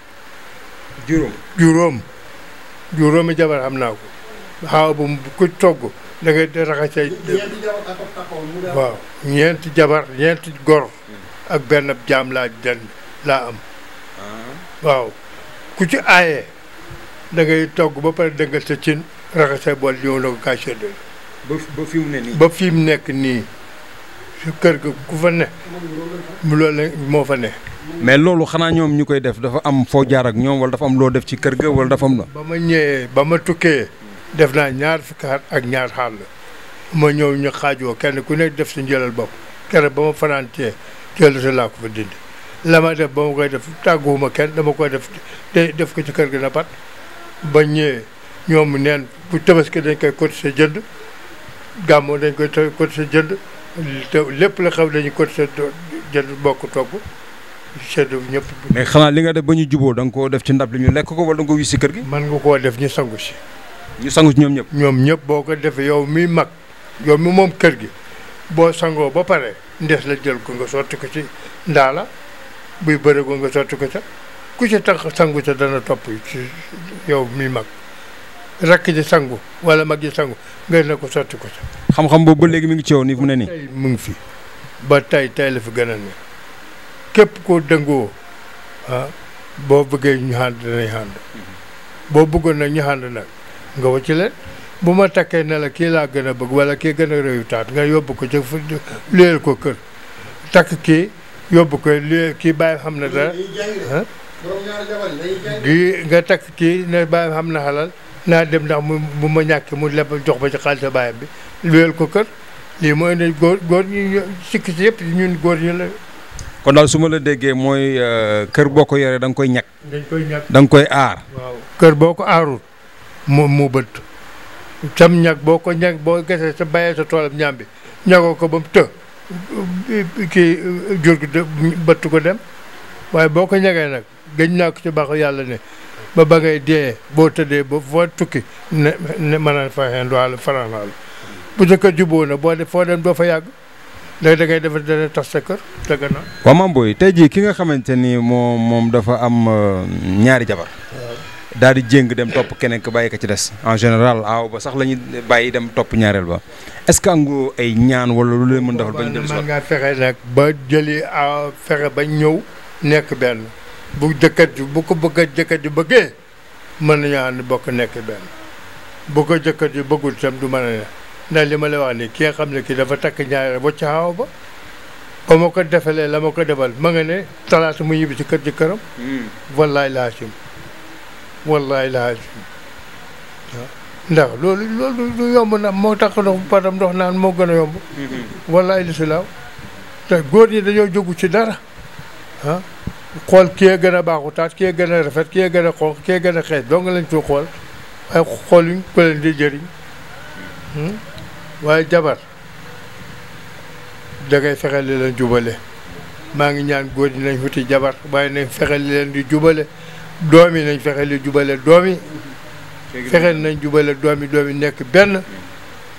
Speaker 2: juróomi jabar xam naa ko aaw ba ku togg da ngay raxasee. waaw ñeenti jabar ñeenti gor ak benn jaam laa am. waaw ku ci aayee da ngay togg ba pare dëngal sa cin raxasee bool ñëw na ko kaa séddale.
Speaker 1: ba fi mu ne nii.
Speaker 2: ba fi mu nekk nii su kër ga ku fa ne loolu moo fa ne.
Speaker 1: mais loolu xanaa ñoom ñu koy def dafa am foo jaar ak ñoom wala dafa am loo def ci kër ga wala dafa am la.
Speaker 2: ba ma ñëwee ba ma tukkee def naa ñaar fukki at ak ñaar xaal ma ñëw ñu xaajoo kenn ku nekk def sa njëlal bopp keroog ba ma fanaan cee jël sa laa ko fa dindi la ma def ba ma koy def tàgguwuma kenn dama koy def ko ci kër ga na pat ba ñëwee ñoom neen bu tabaski dañ koy cotiser jënd gàmmoo dañ koy cotiser jënd te lépp la xam dañuy cotiser jënd bokk togg sedd ñëpp.
Speaker 1: mais xanaa li nga def ba ñu juboo da nga koo def ci ndab li ñu lekk ko wala da nga ko wis si kër gi.
Speaker 2: man nga koo def ñu sangu si.
Speaker 1: ñu sangu si ñoom ñëpp.
Speaker 2: ñoom ñëpp boo ko defee yow mi mag yow mi moom kër gi boo sangoo ba pare ndees la jël ko nga sotti ko ci ndaala buy bëre ko nga sotti ko ca ku ci tax sangu ca dana topp ci yow mi mag rakk ji sangu wala mag ji sangu nga ne ko sotti ko ca.
Speaker 1: xam-xam boobu ba léegi mi ngi ci yow nii fu mu ne nii.
Speaker 2: tey mu ngi fi ba tey la fi gën a ne képp koo dëngoo boo bëggee ñu ànd danañ ànd boo bëggoon nag ñu ànd nag nga wacc leen bu ma takkee ne la kii laa gën a bëgg wala kii gën a réew taat nga yóbbu ko ci luyeel ko kër takk kii yóbbu ko luyeel kii bàyyi xam na dara di nga takk kii ne bàyyi xam na xalal naa dem ndax mu ma ñàkk mu leb jox ba ci xaalis bàyyam bi luyeel ko kër lii mooy ne góor ñi sikki si yëpp ñun góor ñi la.
Speaker 1: kon daal su ma la déggee mooy kër boo ko yoree da nga koy ñàkk.
Speaker 2: dañ koy ñàkk
Speaker 1: da nga koy aar.
Speaker 2: waaw kër boo ko aarul mu bët sam ñàkk boo ko ñàkk boo gesee sa bàyyee sa toolam ñaam bi ñàkkoo ko ba mu të kii jur gi bëtt ko dem waaye boo ko ñàkkee nag gëj naa ko ci baax yàlla ne ba ngay dee boo tëddee ba foo tukki ne mën a fa xenduwaal faranwaal bu sa kër jubóo na foo dem doo fa yàgg léegi da ngay def dana tas sa kër te gannaaw.
Speaker 1: waaw Mame Boye tey jii ki nga xamante ni moom dafa am ñaari jabar. daal di jéng dem topp keneen ka bàyyi ko ci des en général aaw ba sax la ñuy bàyyi dem topp ñaareel ba est-ce que am nga ay ñaan wala lu leen mën defal bañ dem si
Speaker 2: mën ngaa fexe nag ba jëli fexe ba ñëw nekk benn bu jëkkat ji bu ko jëkkat ji bëggee mën nañu ànd bokk nekk benn bu ko jëkkat ji bëggul tam du mën a ne ndax li ma la wax ni ki nga xam ne kii dafa takk ñaareel ba ci aaw ba ma ko defalee la ma ko defal ma nga ne talaata mu ñibbi ci kër ji këram wallaay laasim wallaay laa ndax loolu du yomb na moo tax ndox patam ndox naan moo gën a yomb wallaay li si laaw te góor ñi dañoo jógu ci dara xool kii gën a baaxu taat kii gën a rafet kii gën a xonq kii gën a xees doo nga lañ fi xool waaye xooluñ ko leen di jëriñ waaye jabar da ngay fexe li leen jubale maa ngi ñaan góor ñi nañ wuti jabar waaye nañ fexe li leen di jubale doom yi nañ fexe li jubale doom yi fexe nañ jubale doom yi nekk benn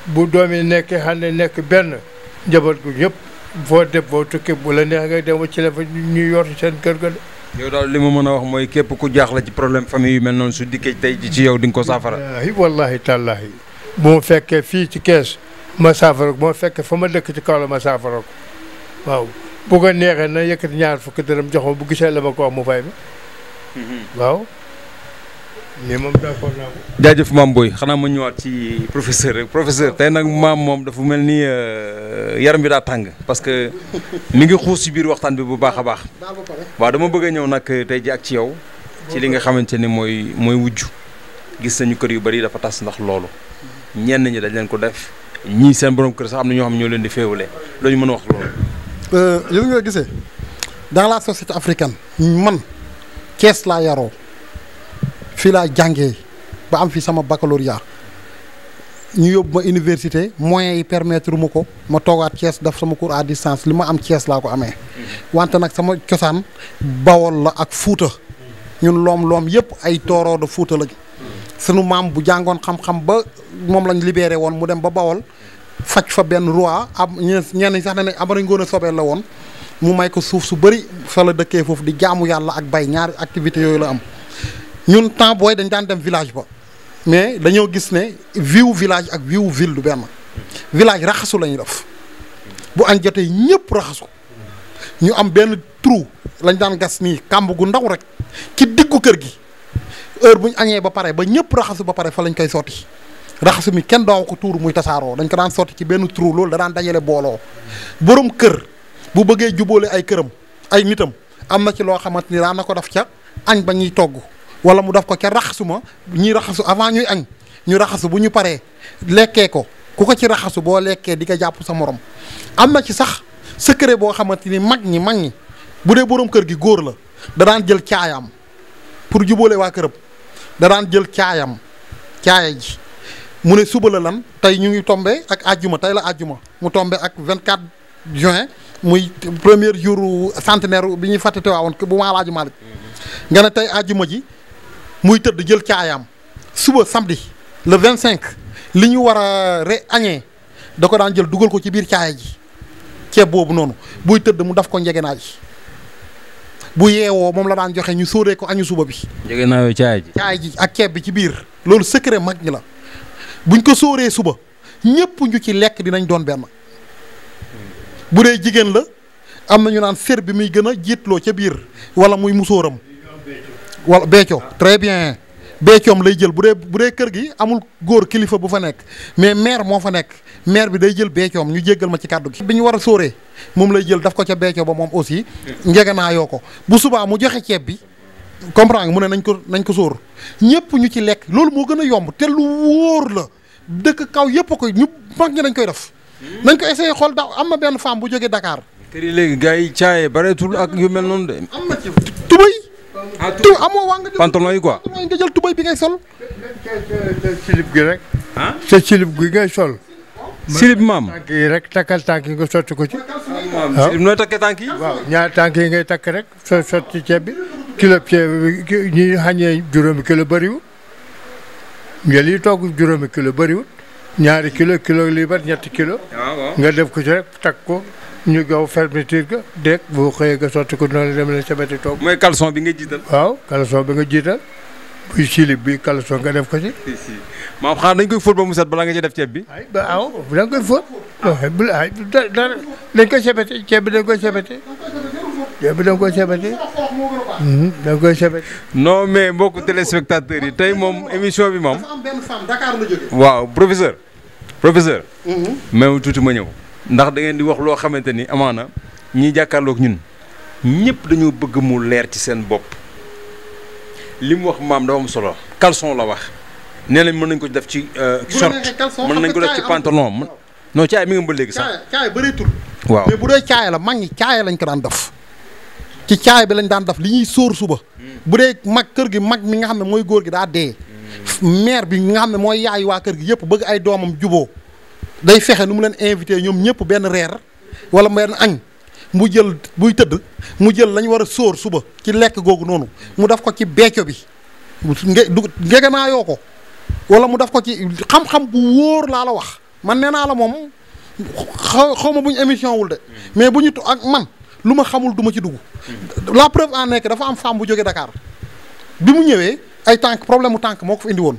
Speaker 2: bu doom yi nekkee xam ne nekk benn njaboot gu yëpp foo def boo tukki bu la neex nga dem ci la fa ñu yor seen kër ga de.
Speaker 1: yow daal li ma mën a wax mooy képp ku jaaxle ci problème famille yu mel noonu su dikkee tey ci yow di nga ko saafara.
Speaker 2: wallahi tàllahi bu ma fekkee fii ci kees ma saafara ko bu ma fekkee fa ma dëkk ci kaw la ma saafara ko waaw bu ko neexee na yëkkati ñaar fukki dërëm jox ma bu gisee la ma ko wax mu fay ma. waaw lii moom d'accord naa ko.
Speaker 1: jaajëf Mame Boye xanaa ma ñëwaat ci professeur rek professeur tey nag moom dafa mel ni yaram bi daa tàng parce que mi ngi xuus ci biir waxtaan bi bu baax a baax. waaw dama bëgg a ñëw nag tey ji ak ci yow ci li nga xamante ni mooy wujj gis nañu kër yu bari dafa tas ndax loolu ñenn ñi dañ leen ko def ñii seen borom kër sax am na ñoo xam ñoo leen di féewale loolu ñu mën a wax loolu.
Speaker 3: yéen nga gisee dans la société africaine man. Kees laa yaroo fii laa jàngee ba am fi sama baccalauréat ñu yóbbu ma université moyens yi permettre ma ko ma toogaat Kees def sama cours à distance li ma am Kees laa ko amee wante nag sama cosaan Bawol la ak Fuuta ñun loom yëpp ay tooroo de Fuuta lañ sunu maam bu jàngoon xam-xam ba moom lañ libéré woon mu dem ba Bawol faj fa benn roi am ñenn sax ne Amari Ngoone Sobel la woon mu may ko suuf su bëri fa la dëkkee foofu di jaamu yàlla ak bay ñaari activité yooyu la am ñun temps booy dañ daan dem village ba mais dañoo gis ne viwu village ak viwu ville du benn village raxasu la ñuy def bu añ jotee ñëpp raxasu ñu am benn trou lañ daan gas nii kàmb gu ndaw rek ci diggu kër gi heure bu ñu añee ba pare ba ñëpp raxasu ba pare fa lañ koy sotti raxasu mi kenn daaw ko tuur muy tasaaroo dañ ko daan sotti ci benn trou loolu da daan dajale booloo borom kër bu bëggee jubóole ay këram ay nitam am na ci loo xamante ni daan na ko def ca añ ba ñuy togg wala mu def ko ca raxasu ma ñuy raxasu avant ñuy añ ñu raxasu bu ñu paree lekkee ko ku ko ci raxasu boo lekkee di ko jàpp sa morom am na ci sax secret boo xamante ni mag ñi bu dee borom kër gi góor la da daan jël caayam pour jubóole waa këram da daan jël caaya ji mu ne suba la lan tey ñu ngi tombé ak àjjuma tey la àjjuma mu tombé ak 24 juin muy premier jour centenaire bi ñuy fàtte waawoon bu maa laaju Malick nga ne tey àjjuma ji muy tëdd jël caayaam suba samedi le 25 li ñu war a añee da ko daan jël dugal ko ci biir caaya ji ceeb boobu noonu buy tëdd mu daf ko njegenaay bu yeewoo moom la daan joxe ñu sóoree ko añu suba bi.
Speaker 1: njegenaayu caaya
Speaker 3: ji ak ceeb bi ci biir loolu secret mag ñi la buñ ko sóoree suba ñëpp ñu ci lekk dinañ doon benn. bu dee jigéen la am na ñu naan sér bi muy gën a jiitloo ca biir wala muy musóoram wala becco très bien beecoom lay jël bu dee kër gi amul góor kilifa bu fa nekk mais maire moo fa nekk maire bi day jël beecoom ñu jéggal ma ci kàddu gi. bi ñu war a sóoree moom lay jël daf ko ca beecoo ba moom aussi ngegenaayoo ko bu subaa mu joxe ceeb bi comprendre nga mu ne nañ ko sóor ñëpp ñu ci lekk loolu moo gën a yomb te lu wóor la dëkk kaw yëpp a koy ñu mag ñi dañ koy def. nañ ko essayé xool daaw am na benn femme bu jógee Dakar.
Speaker 1: kër yi léegi gars yi caaye bareetul ak yu mel noonu de.
Speaker 3: am na ci tubay. amoo waa nga jël
Speaker 1: pantalon yi quoi.
Speaker 3: pantalon yi nga jël tubay bi ngay sol.
Speaker 2: silib gi rek.
Speaker 1: ah
Speaker 2: sa silib gi ngay sol.
Speaker 1: silib maam.
Speaker 2: tànk yi rek takkal tànk yi nga sotti ko ci.
Speaker 1: waaw silib nooy takkee tànk yi.
Speaker 2: waaw ñaar tànk yi ngay takk rek sotti ceeb bi kilo ceeb bi ñuy xañee juróomi kilo bëriwul ngeen yi togg juróomi kilo bëriwul ñaari kilo liibar ñetti kilo. nga def ko ci rek takk ko ñu gaw fermeture ga dégg boo xëyee nga sotti ko noonu dem leen sabati toog.
Speaker 1: mooy caleçon bi nga jiital.
Speaker 2: waaw caleçon bi nga jiital buy silib bi caleçon nga def ko ci.
Speaker 1: maam xanaa dañ koy fóot ba mu set balaa nga ci def ceeb bi.
Speaker 2: ay ba aw da nga koy fóot. ay dara dañ koy sebete ceeb bi dañ koy sebete. ceeb bi da nga koy sebete. da nga koy sebete.
Speaker 1: non mais mbokku téléspectateurs yi tey moom émission bi moom.
Speaker 3: dafa am benn femme Dakar la jógee.
Speaker 1: waaw professeur. même tuuti ma ñëw. ndax da ngeen di wax loo xamante ni amaana ñiy jàkkaarloog ñun ñëpp dañoo bëgg mu leer ci seen bopp li mu wax maam dafa am solo. caleçon la wax nee nañ mën nañ ko def ci short mën nañ ko def ci pantalon non caay mi nga ba léegi sax.
Speaker 3: caay bëreetul.
Speaker 1: waaw
Speaker 3: mais bu dee caay la mag ñi caay lañ ko daan def ci caay bi lañ daan def li ñuy sóor suba. bu dee mag kër gi mag mi nga xam ne mooy góor gi daa dee. mère bi nga xam ne mooy yaay waa kër gi yëpp bëgg ay doomam juboo day fexe nu mu leen invité ñoom ñëpp benn reer wala benn añ mu jël buy tëdd mu jël lañ war a sóor suba ci lekk googu noonu mu def ko ci beeco bi ngegenaayoo ko wala mu def ko ci xam-xam bu wóor laa la wax man nee naa la moom xaw ma bu ñu émission wul de mais bu ñu ak man lu ma xamul du ma ci dugg la preuve en est que dafa am femme bu jógee Dakar bi mu ñëwee ay tànk problème mu tànk moo ko fi indi woon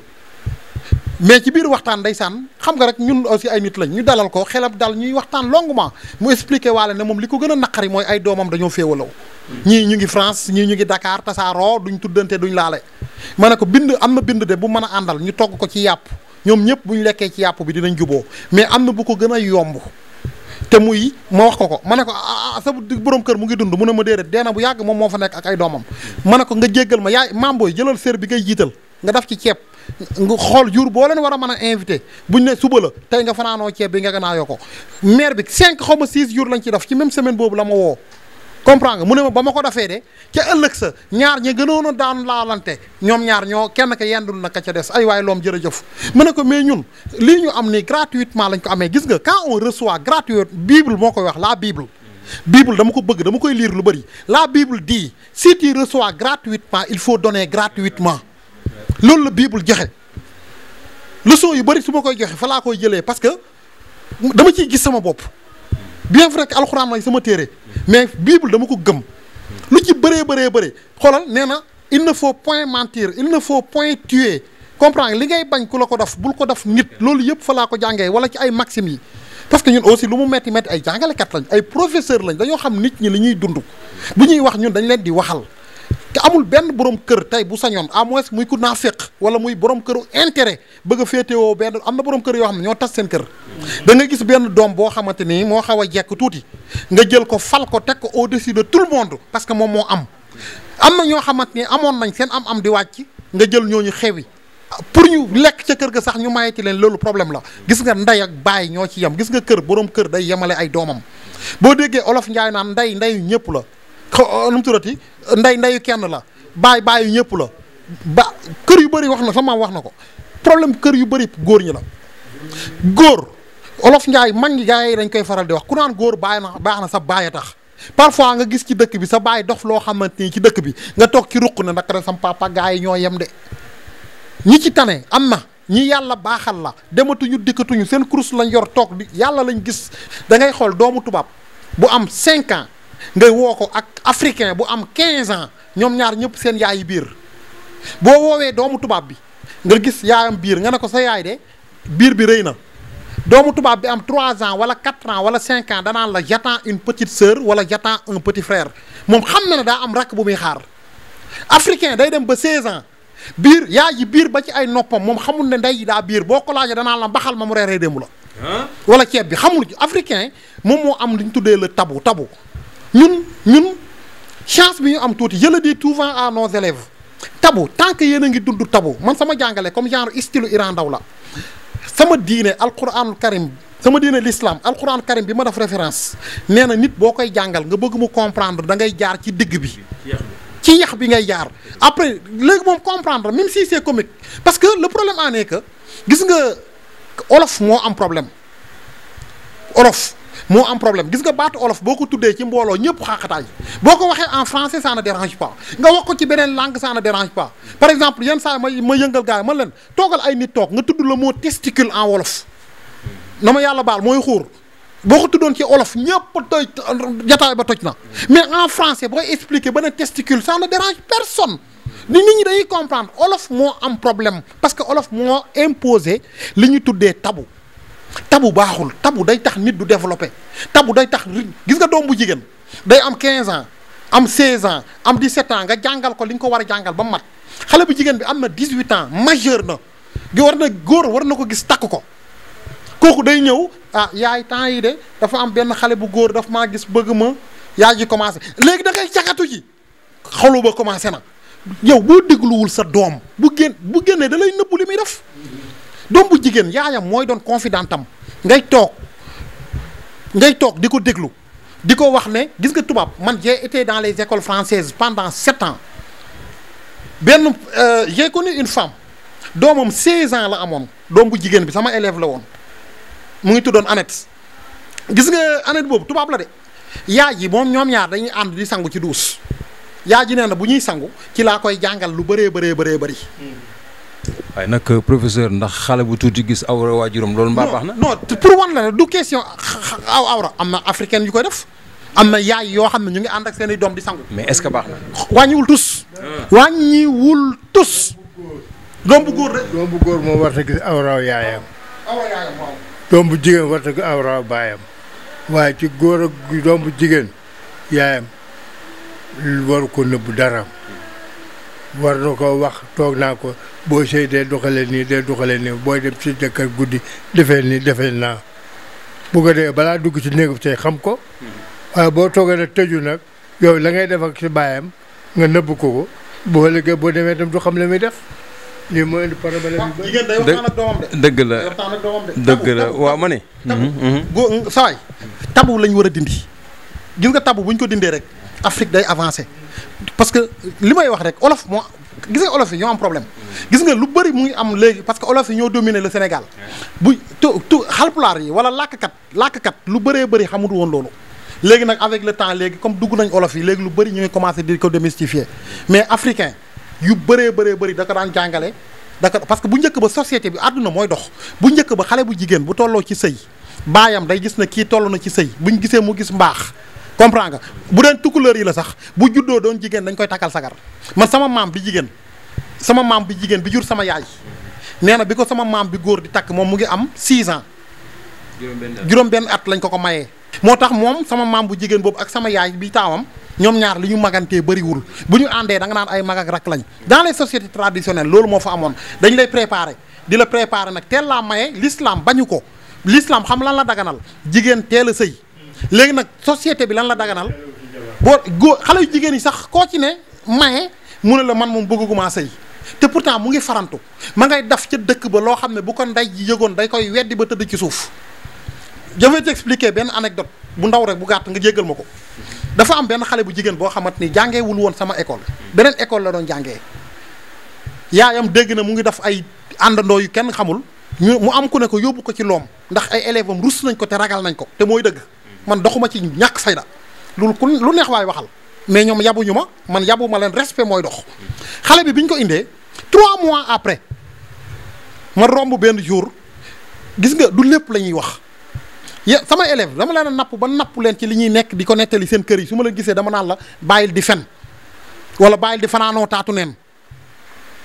Speaker 3: mais ci biir waxtaan ndeysaan xam nga rek ñun aussi ay nit lañ ñu dalal ko xelam dal ñuy waxtaan longuement mu expliqué waale ne moom li ko gën a naqari mooy ay doomam dañoo féewalaw ñii ñu ngi France ñii ñu ngi Dakar tasaaroo duñ tuddante duñ laale ma ne ko bind am na bind de bu mën a àndal ñu togg ko ci yàpp ñoom ñëpp bu ñu lekkee ci yàpp bi dinañ juboo mais am na bu ko gën a yomb te muy ma wax ko ma ne ko sa borom kër mu ngi dund mu ne ma déedéet dee na bu yàgg moom moo fa nekk ak ay doomam ma ne ko nga jéggal ma yaay maam booy jëlal sér bi ngay jiital nga def ci ceeb nga xool jour boo leen war a mën a invité buñ ne suba la tey nga fanaanoo ceeb bi nga gënaayoo ko maire bi 5 xaw ma 6 jours lañ ci def ci même semaine boobu la ma woo comprendre nga mu ne ma ba ma ko defee de ca ëllëg sa ñaar ñi gënoon a daan laalante ñoom ñaar ñoo kenn ka yendul na ka ca des ay waay loom jërëjëf mu ne ko mais ñun lii ñu am ni gratuitement lañ ko amee gis nga quand on reçoit gratuit bible moo koy wax la bible dama ko bëgg dama koy lire lu bëri la bible dit si tu reçois gratuitement il faut donner gratuitement loolu la bible joxe leçon yu bëri su ma koy joxe fa laa koy jëlee parce que dama ciy gis sama bopp bien vrai que alxuraan lay sama téere mais bible dama ko gëm lu ci bëree xoolal nee na il ne faut point mentir il ne faut point tuer comprendre li ngay bañ ku la ko def bul ko def nit loolu yëpp fa laa ko jàngee wala ci ay maximes yi parce que ñun aussi lu mu metti ay jàngalekat lañ ay professeur lañ dañoo xam nit ñi li ñuy dund bu ñuy wax ñun dañ leen di waxal te amul benn borom kër tey bu sañoon à moins muy ku naa féq wala muy borom këru intérêt bëgg a féetewoo benn am na borom kër yoo xam ne ñoo tas seen kër da nga gis benn doom boo xamante ni moo xaw a jekk tuuti nga jël ko fal ko teg ko au-dessus de tout le monde parce que moom moo am na ñoo xamante ni amoon nañ seen am di wàcc nga jël ñooñu xewi pour ñu lekk ca kër ga sax ñu mayeti leen loolu problème la gis nga ndey ak baay ñoo ci yem gis nga kër borom kër day yemale ay doomam boo déggee olof njaay naan ndeyu ñëpp la nu mu turati ndeyu kenn la baayu ñëpp la ba kër yu bëri wax na sama maam wax na ko problème kër yu bëri góor ñi la góor olof njaay mag ñi gars yi dañ koy faral di wax ku naan góor baax na sa baay a tax parfois nga gis ci dëkk bi sa baay dof loo xamante ni ci dëkk bi nga toog ci ruq ne naka rek sam papa gars yi ñoo yem de ñi ci tane am na ñi yàlla baaxal la dematuñu dikkatuñu seen kurus lañ yor toog di yàlla lañ gis da ngay xool doomu tubaab bu am 5 ans ngay woo ko ak africain bu am 15 ans ñoom ñaar ñëpp seen yaay yi biir boo woowee doomu tubaab bi nga gis yaayam biir nga ne ko sa yaay de biir bi rëy na doomu tubaab bi am 3 ans wala 4 ans wala 5 ans danaan la j'attends une petite sœur wala j'attends un petit frère moom xam na ne daa am rakk bu muy xaar africain day dem ba 16 ans biir yaay ji biir ba ci ay noppam moom xamul ne ndey ji daa biir boo ko laajee danaa la mbaxal ma mu reeree démb la. wala ceeb bi xamul africain moom moo am li ñu tuddee le tabu ñun chance bi ñu am tuuti je le dis souvent à nos élèves tabu tant que yéen a ngi dund tabu man sama jàngale comme genre style Iran Ndaw la sama diine alquranul karim sama diine l'islam alquranul karim bi ma def référence nee na nit boo koy jàngal nga bëgg mu comprendre da ngay jaar ci digg bi. ci yax bi ngay jaar après léegi moom comprendre même si c'est comique parce que le problème en est que gis nga olof moo am problème olof moo am problème gis nga baatu olof boo ko tuddee ci mbooloo ñëpp xaaxataay boo ko waxee en français ça ne dérange pas nga wax ko ci beneen langue ça ne dérange pas par exemple yenn saa ma yëngal gars yi man leen toogal ay nit toog nga tudd le mot testicule en wolof na ma yàlla baal mooy xuur boo ko tuddoon ci olof ñëpp toj jataay ba toj na mais en français booy expliquer ba ne testicule ça ne dérange personne nit ñi dañuy comprendre olof moo am problème parce que olof moo imposé li ñu tuddee tabu tabu baaxul tabu day tax nit du développé tabu day tax gis nga doom bu jigéen day am 15 ans am 16 ans am 17 ans nga jàngal ko li nga ko war a jàngal ba mat xale bu jigéen bi am na 18 ans majeur na góor war na ko gis takk ko kooku day ñëw ah yaay temps yi de dafa am benn xale bu góor dafa maa gis bëgg ma yaay ji commencé léegi da ngay cakatu ji xolu ba commencé na yow boo dégluwul sa doom bu génnee da lay nëbbu li muy def doom bu jigéen yaayam mooy doon confidentam ngay toog di ko déglu di ko wax ne gis nga tubaab man j'ai été dans les écoles françaises pendant 7 ans j'ai connu une femme doomam 16 ans la amoon doom bu jigéen bi sama élève la woon mu ngi tuddoon Annette gis nga Annette boobu tubaab la de yaay ji moom ñoom ñaar dañuy ànd di sangu ci duus yaay ji nee na bu ñuy sangu ci laa koy jàngal lu bëree bëri.
Speaker 1: waaye nag professeur ndax xale bu tuuti gis awra waajuram loolu mbaa baax na.
Speaker 3: non pour wan la ne du question awra am na africaine yu koy def am na yaay yoo xam ne ñu ngi ànd ak seen i doom di sangu.
Speaker 1: mais est-ce que baax na.
Speaker 3: wàññiwul tus. wàññiwul tus. doom bu góor de.
Speaker 2: doom bu góor moo war a gis awra yaayam.
Speaker 3: awra yaayam waaw.
Speaker 2: doom bu jigéen war a gis awra baayam waaye ci góor ak doom bu jigéen yaayam waru ko nëbbu dara. war na ko wax toog naa ko boo sëy dee doxalee nii booy dem ci jëkkër guddi defee naa bu ko dee balaa dugg ci néegu sëy xam ko waaye boo toogee nag tëju nag yow la ngay def ak si baayam nga nëbb ko boo liggéey boo demee tam du xam la muy def lii mooy indi problème bi.
Speaker 3: jigéen day waxtaan ak doomam de.
Speaker 1: dëgg la waaw ma ne.
Speaker 3: tabu sawaay tabu lañ war a dindi gis nga tabu bu ñu ko dindee rek Afrique day avancé parce que li may wax rek olof moo gis nga olof yi ñoo am problème gis nga lu bëri mu ngi am léegi parce que olof yi ñoo dominer le Sénégal bu xalpulaar yi wala làkkat lu bëree bëri xamut woon loolu léegi nag avec le temps léegi comme dugg nañ olof yi léegi lu bëri ñu ngi commencé di ko démystifier mais africain yu bëree bëri da ko daan jàngale parce que bu njëkk ba société bi àdduna mooy dox bu njëkk ba xale bu jigéen bu tolloo ci sëy baayam day gis na kii toll na ci sëy buñ gisee mu gis mbaax comprends nga bu deen tukkuleur yi la sax bu juddoo doon jigéen dañ koy takkal sagar man sama maam bi jigéen bi jur sama yaay nee na bi ko sama maam bi góor di takk moom mu ngi am 6 ans juróom benn at lañ ko mayee moo tax moom sama maam bu jigéen boobu ak sama yaay bi taawam ñoom ñaar li ñu magantee bëriwul bu ñu àndee da nga naan ay mag ak rak lañ dans les sociétés traditionnelles loolu moo fa amoon dañ lay préparer di la préparer nag teel laa maye l'islam bañu ko l'islam xam lan la daganal jigéen teel a sëy léegi nag société bi lan la daganal boo góor xale yu jigéen yi sax koo ci ne maye mu ne la man moom bëgguma sëy te pourtant mu ngi farantu ma ngay daf ca dëkk ba loo xam ne bu ko ndey ji yëgoon day koy weddi ba tëdd ci suuf. je vais t'expliquer benn anecdote bu ndaw rek bu gàtt nga jéggal ma ko dafa am benn xale bu jigéen boo xamante ni jàngeewul woon sama école beneen école la doon jàngee yaayam dégg na mu ngi def ay àndandoo yu kenn xamul mu am ku ne ko yóbbu ko ci loom ndax ay élèves am rus nañ ko te ragal nañ ko te mooy dëgg man doxuma ci ñàkk fayda lu neex waay waxal mais ñoom yabuñu ma man yabu ma leen respect mooy dox xale bi ñu ko indee 3 mois après ma romb benn jour gis nga du lépp la ñuy wax sama élève dama leen a napp ba napp leen ci li ñuy nekk di ko nettali seen kër yi su ma la gisee dama naan la bàyyil di fen wala bàyyil di fanaanoo taatu neen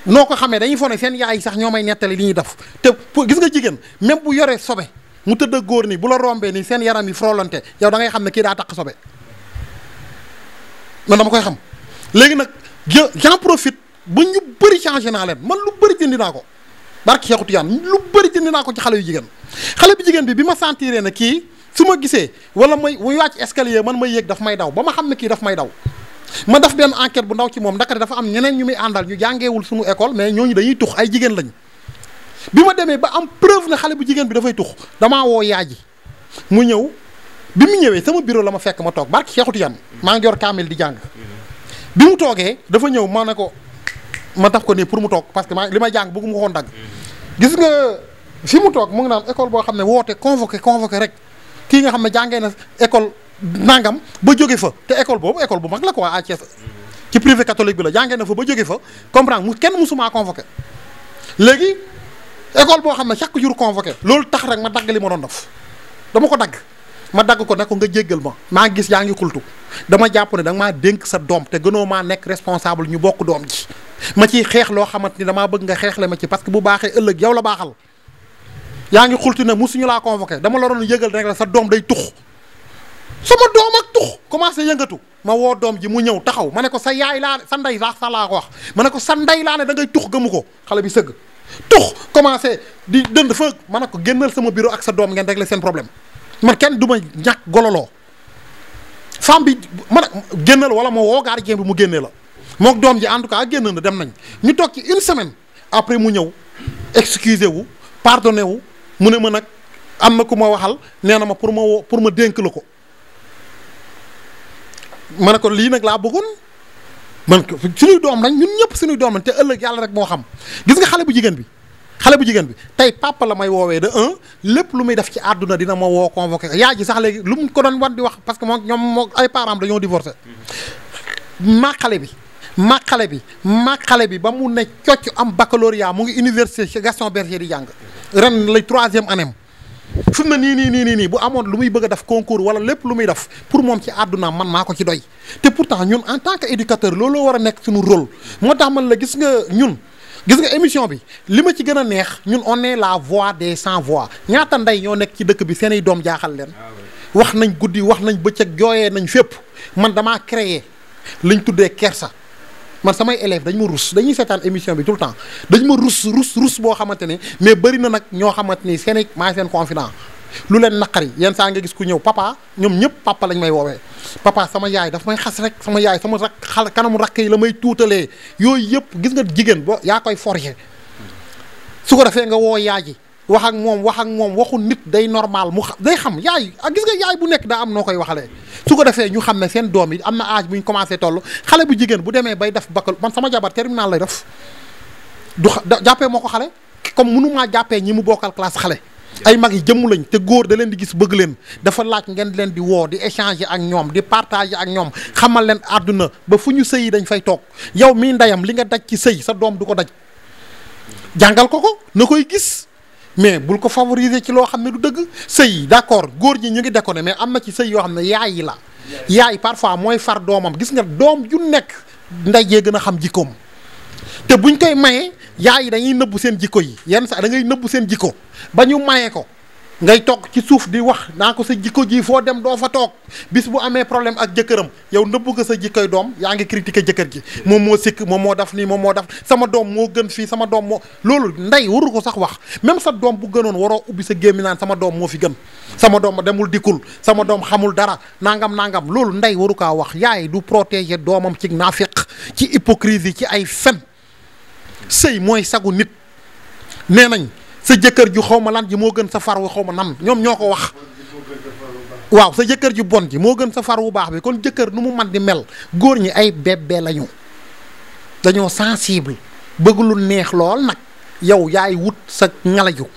Speaker 3: noo ko xamee dañuy foog ne seen yaay yi sax ñoo may nettali li ñuy def te gis nga jigéen même bu yoree sobe mu tëdd ak góor ni bu la rombee ni seen yaram yi frolonté yow da ngay xam ne kii daa takk sobe man dama koy xam léegi nag j'en profite ba ñu bëri changé naa leen man lu bëri jëndi naa ko barki Cheikh Tidiane lu bëri jëndi naa ko ci xale yu jigéen xale bu jigéen bi ma sentiree ne kii su ma gisee wala muy wàcc escalier man may yéeg daf may daw ba ma xam ne kii daf may daw ma def benn enquête bu ndaw ci moom ndakate dafa am ñeneen ñu muy àndal ñu jàngeewul suñu école mais ñooñu dañuy tux ay jigéen lañ bi ma demee ba am preuve ne xale bu jigéen bi dafay tux damaa woo yaay ji mu ñëw bi mu ñëwee sama bureau la ma fekk ma toog barki Cheikh Tidiane maa ngi yor kaamil di jàng bi mu toogee dafa ñëw ma ne ko ma daf ko nii pour mu toog parce que li may jàng bëggu ma ko woon dagg gis nga fi mu toog mu ngi naan école boo xam ne woote convoqué rek kii nga xam ne jàngee na école nangam ba jóge fa te école boobu école bu mag la quoi à Thiès ci privé catholique bi la jàngee na fa ba jóge fa comprendre mu kenn mësumaa convoqué léegi école boo xam ne chaque jour convoqué loolu tax rek ma dagg li ma doon def dama ko dagg ma dagg ko ne ko nga jéggal ma maa ngi gis yaa ngi xultu dama jàpp ne da nga maa dénk sa doom te gënoo maa nekk responsable ñu bokk doom ji ma ciy xeex loo xamante ni damaa bëgg nga xeexle ma ci parce que bu baaxee ëllëg yow la baaxal yaa ngi xultu ne musuñu laa convoqué dama la doon yëgal rek la sa doom day tux sama doom ak tux commencé yëngatu ma woo doom ji mu ñëw taxaw ma ne ko sa yaay laa sa ndey laa sa laa ko wax ma ne ko sa ndey laa ne da ngay tux gëmu ko xale bi sëgg tux commencé di dënd fa ma ne ko génnal sama bureau ak sa doom ngeen régler seen problème man kenn du ma ñàkk gololoo femme bi man génnal wala ma woo gardien bi mu génnee la mook doom ji en tout cas génn na dem nañ ñu toog ci une semaine après mu ñëw excusé wu pardonné wu mu ne ma nag am na ku ma waxal nee na ma pour ma woo pour ma dénk la ko ma ne ko lii nag laa bëggoon man suñuy doom lañ ñun ñëpp suñuy doom lañ te ëllëg yàlla rek moo xam gis nga xale bu jigéen bi tey papa la may woowee de un lépp lu muy def ci àdduna dina ma woo convoqué yaay ji sax léegi lu mu ko doon wan di wax parce que moom ñoom moo ay parents dañoo divorcé maa xale bi ba mu ne cocc am baccalauréat mu ngi université Gaston Berger di jàng ren lay 3e année fi mu ne nii bu amoon lu muy bëgg a def concours wala lépp lu muy def pour moom ci àdduna man maa ko ci doy te pourtant ñun en tant que éducateur looloo war a nekk suñu rôle moo tax man la gis nga émission bi li ma ci gën a neex ñun on est la voix des sans voix ñaata ndey ñoo nekk ci dëkk bi seen i doom jaaxal leen wax nañ guddi wax nañ bëccëg jooyee nañ fépp man damaa créer liñ tuddee kersa man samay élèves dañ ma rus dañuy seetaan émission bi tout le temps dañ ma rus boo xamante ne mais bëri na nag ñoo xamante ni seen maay seen confident lu leen naqari yenn saa nga gis ku ñëw papa ñoom ñëpp papa lañ may woowee papa sama yaay daf may xas rek sama yaay sama rak xal kanamu rakk yi la may tuutalee yooyu yëpp gis nga jigéen boo yaa koy forger su ko defee nga woo yaay ji wax ak moom waxu nit day normal mu day xam yaay ak gis nga yaay bu nekk daa am noo koy waxalee su ko defee ñu xam ne seen doom yi am na âge bu ñu commencé toll xale bu jigéen bu demee bay def bakkal man sama jabar terminal lay def du jàppee moo ko xale comme mënumaa jàppee ñi mu bokkal classe xale ay mag yi jëmm lañ te góor da leen di gis bëgg leen dafa laaj ngeen leen di woo di échanger ak ñoom di partager ak ñoom xamal leen àdduna ba fu ñu sëyi dañ fay toog yow mii ndeyam li nga daj ci sëy sa doom du ko daj jàngal ko na koy gis mais bul ko favoriser ci loo xam ne du dëgg sëy d'accord góor ñi ñu ngi déconné mais am na ci sëy yoo xam ne yaay yi la yaay parfois mooy far doomam gis nga doom ju nekk ndey jee gën a xam jikkoom te buñ koy mayee yaay yi dañuy nëbbu seen jikko yi yenn saa da ngay nëbbu seen jikko ba ñu mayee ko ngay toog ci suuf di wax naa ko sa jikko ji foo dem doo fa toog bis bu amee problème ak jëkkëram yow nëbbu nga sa jikkoy doom yaa ngi critiquer jëkkër ji moom moo sikk moom moo def nii moom moo def sama doom moo gën fii sama doom moo loolu ndey waru ko sax wax même sa doom bu gënoon waroo ubbi sa gémmi naan sama doom moo fi gën sama doom demul dikkul sama doom xamul dara nangam loolu ndey waru kaa wax yaay du protéger doomam ci naafiq ci hypocrisie ci ay fen sëy mooy sagu nit nee nañ sa jëkkër ju xaw ma lan ji moo gën sa far wu xaw ma nan ñoom ñoo ko wax waaw sa jëkkër ju bon ji moo gën sa far wu baax bi kon jëkkër nu mu man di mel góor ñi ay bébé lañu dañoo sensible bëgg lu neex lool nag yow yaay wut sa ngalaju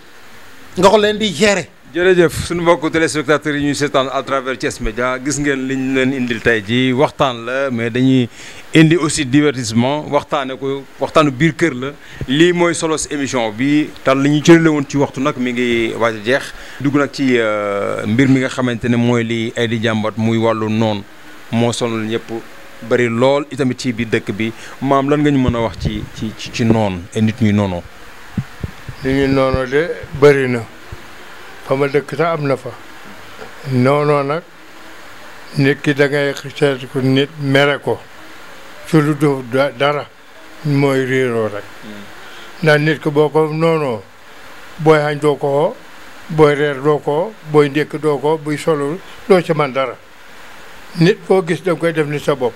Speaker 3: nga ko leen di gérer.
Speaker 1: jërëjëf suñu mbokku téléspectateurs yi ñuy seetaan à travers Thiès Média gis ngeen li ñu leen indil tey ji waxtaan la mais dañuy indi aussi divertissement waxtaane ko waxtaanu biir kër la lii mooy solo si émission bi tal li ñu cërale woon ci waxtu nag mi ngi waaj a jeex dugg nag ci mbir mi nga xamante ne mooy li ay di jàmbat muy wàllu noonu moo sonal ñëpp bari lool itamit ci biir dëkk bi maam lan nga ñu mën a wax ci noonu ay nit ñuy noonoo.
Speaker 2: li ñu noonu de bari na. fa ma dëkk sax am na fa noonoo nag nit ki da ngay seet ko nit mere ko su lu def dara mooy réeroo rek ndax nit ko boo ko noonoo booy xañ doo ko woo booy reer doo ko woo booy ndékk doo ko buy solo doo ci man dara nit koo gis da nga koy def ni sa bopp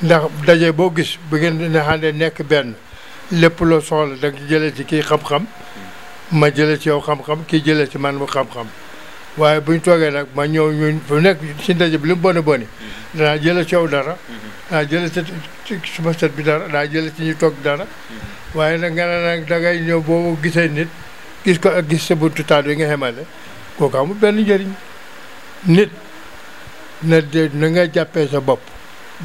Speaker 2: ndax daje boo gis bu ngeen ne xande nekk benn lépp loo soxla da nga jëlee ci kii xam-xam ma jëlee ci yow xam-xam kii jëlee ci man mu xam-xam waaye buñ toogee nag ma ñëw ñun fu nekk ci ndaje bi li mu boni boni danaa jëlee ci yow dara danaa jëlee ci suma set bi dara danaa jëlee ci ñu toog dara waaye nag nga ne nag da ngay ñëw boo gisee nit gis ko ak gis sa buntu taatu yi nga xamale kooku amul benn njëriñ nit na nga jàppee sa bopp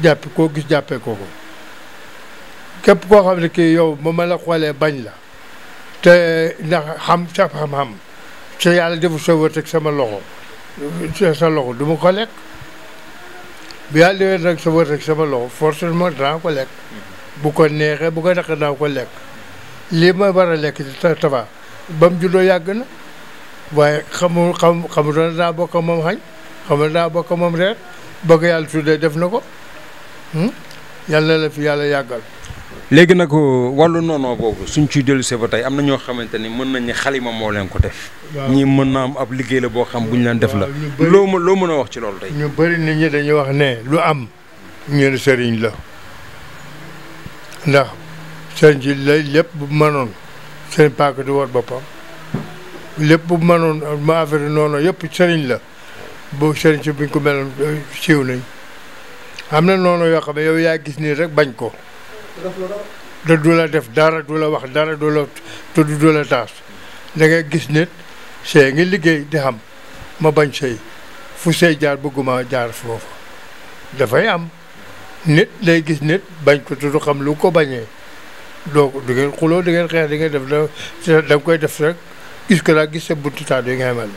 Speaker 2: jàppe koo gis jàppee kooku képp koo xam ne kii yow ba ma la xoolee bañ la te ndax sa xam-xam sa yàlla defu sa wërsëg sama loxo sa loxo du ma ko lekk bu yàlla defee nag sa wërsëg sama loxo forcément danaa ko lekk bu ko neexee bu ko naqee danaa ko lekk lii ma war a lekk ci Tapha ba mu juddoo yàgg na waaye xamu doon daa bokk moom xañ xamu daa bokk moom reer ba ko yàlla tuddee def na ko yàlla la fi yàlla yàggal.
Speaker 1: léegi nag wàllu noonoo boobu suñ ciy dellu see ba tey am na ñoo xamante ni mën nañ ne xalima moo leen ko def. ñii mën na am ab liggéey la boo xam bu ñu leen def la. loo mën a wax ci loolu tey.
Speaker 2: ñu bëri nit ñi dañuy wax ne lu am ñu ne sëriñ la ndax sëriñ ci lay lépp bu mënoon sëriñ paaka di war boppam lépp bu mënoon ma affaire noonu yëpp sëriñ la boo sëriñ si buñ ko meloon siiw nañ am na noonu yoo xam ne yow yaa gis nii rek bañ ko. te du la def dara du la wax dara du la tudd du la taas da ngay gis nit sëy ngi liggéey di xam ma bañ sëy fu sëy jaar bëgguma jaar foofu dafay am nit lay gis nit bañ ko tudd xam lu ko bañee doo du ngeen xuloo di ngeen xeex di ngeen def da nga koy def rek gis ko daal gis sa buntu taat yi nga xamal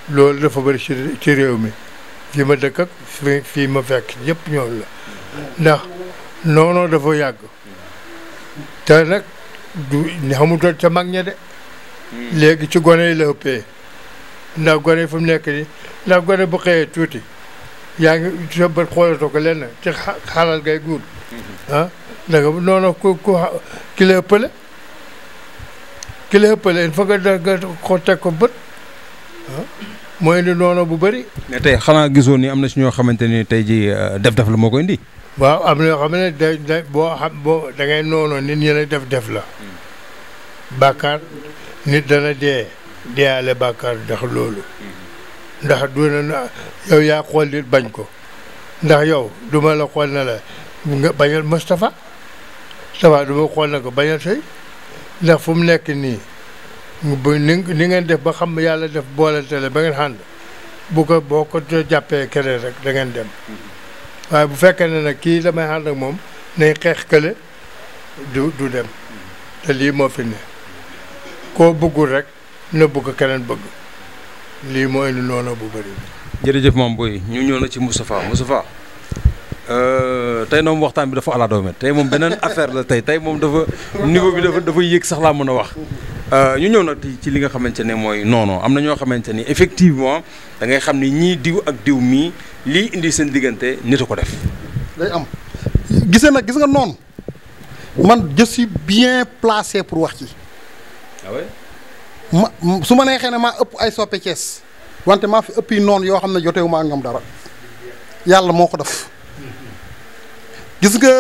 Speaker 2: loolu dafa bëri ci réew mi fii ma dëkk ak fii ma fekk ñëpp ñoom la ndax noonu dafa yàgg te nag du xamutoon ca mag ña de léegi ci gone yi la ëppee ndax gone yi fu mu nekk nii ndax gone bu xëyee tuuti yaa ngi sa bët xoolatoo ko lenn ci xalal ngay guud ah da nga noonu ki la ëppale il faut nga ko teg ko bët ah mooy indi noonu bu bëri.
Speaker 1: mais tey xanaa gisoon ni am na si ñoo xamante ni tey ji def la moo koy indi.
Speaker 2: waaw am na yoo xam ne boo da ngay noonu nit ñi la def la bàkkaar nit dana deeyaale bàkkaar ndax loolu ndax du na yow yaa xool nit bañ ko ndax yow duma la xool na la nga bañal Moustapha duma xool na ko bañal sëy ndax fu mu nekk nii ni ngeen def ba xam yàlla def boolentele ba ngeen xànd boo ko jàppee keneen rek da ngeen dem waaye bu fekkee ne nag kii damay ànd ak moom nañ xeex kële du dem te lii moo fi ne koo bëggul rek na bëgg keneen bëgg lii moo indi noonu bu bëri.
Speaker 1: jërëjëf Mame Boye ñu ñëw na ci Moustapha tey moom waxtaan bi dafa ala doome tey moom beneen affaire la tey moom dafa niveau bi dafa yéeg sax laa mën a wax ñu ñëw nag ci li nga xamante ne mooy noonu am na ñoo xamante ni effectivement da ngay xam ni ñii diw ak diw mii lii indi seen diggante nit a ko def.
Speaker 3: day am gis nga noonu man je suis bien placé pour wax ci.
Speaker 1: ah ouais.
Speaker 3: su ma neexee ne maa ëpp ay soppe Thiès wante maa fi ëpp yi noonu yoo xam ne jotewu maa ngam dara yàlla moo ko def gis nga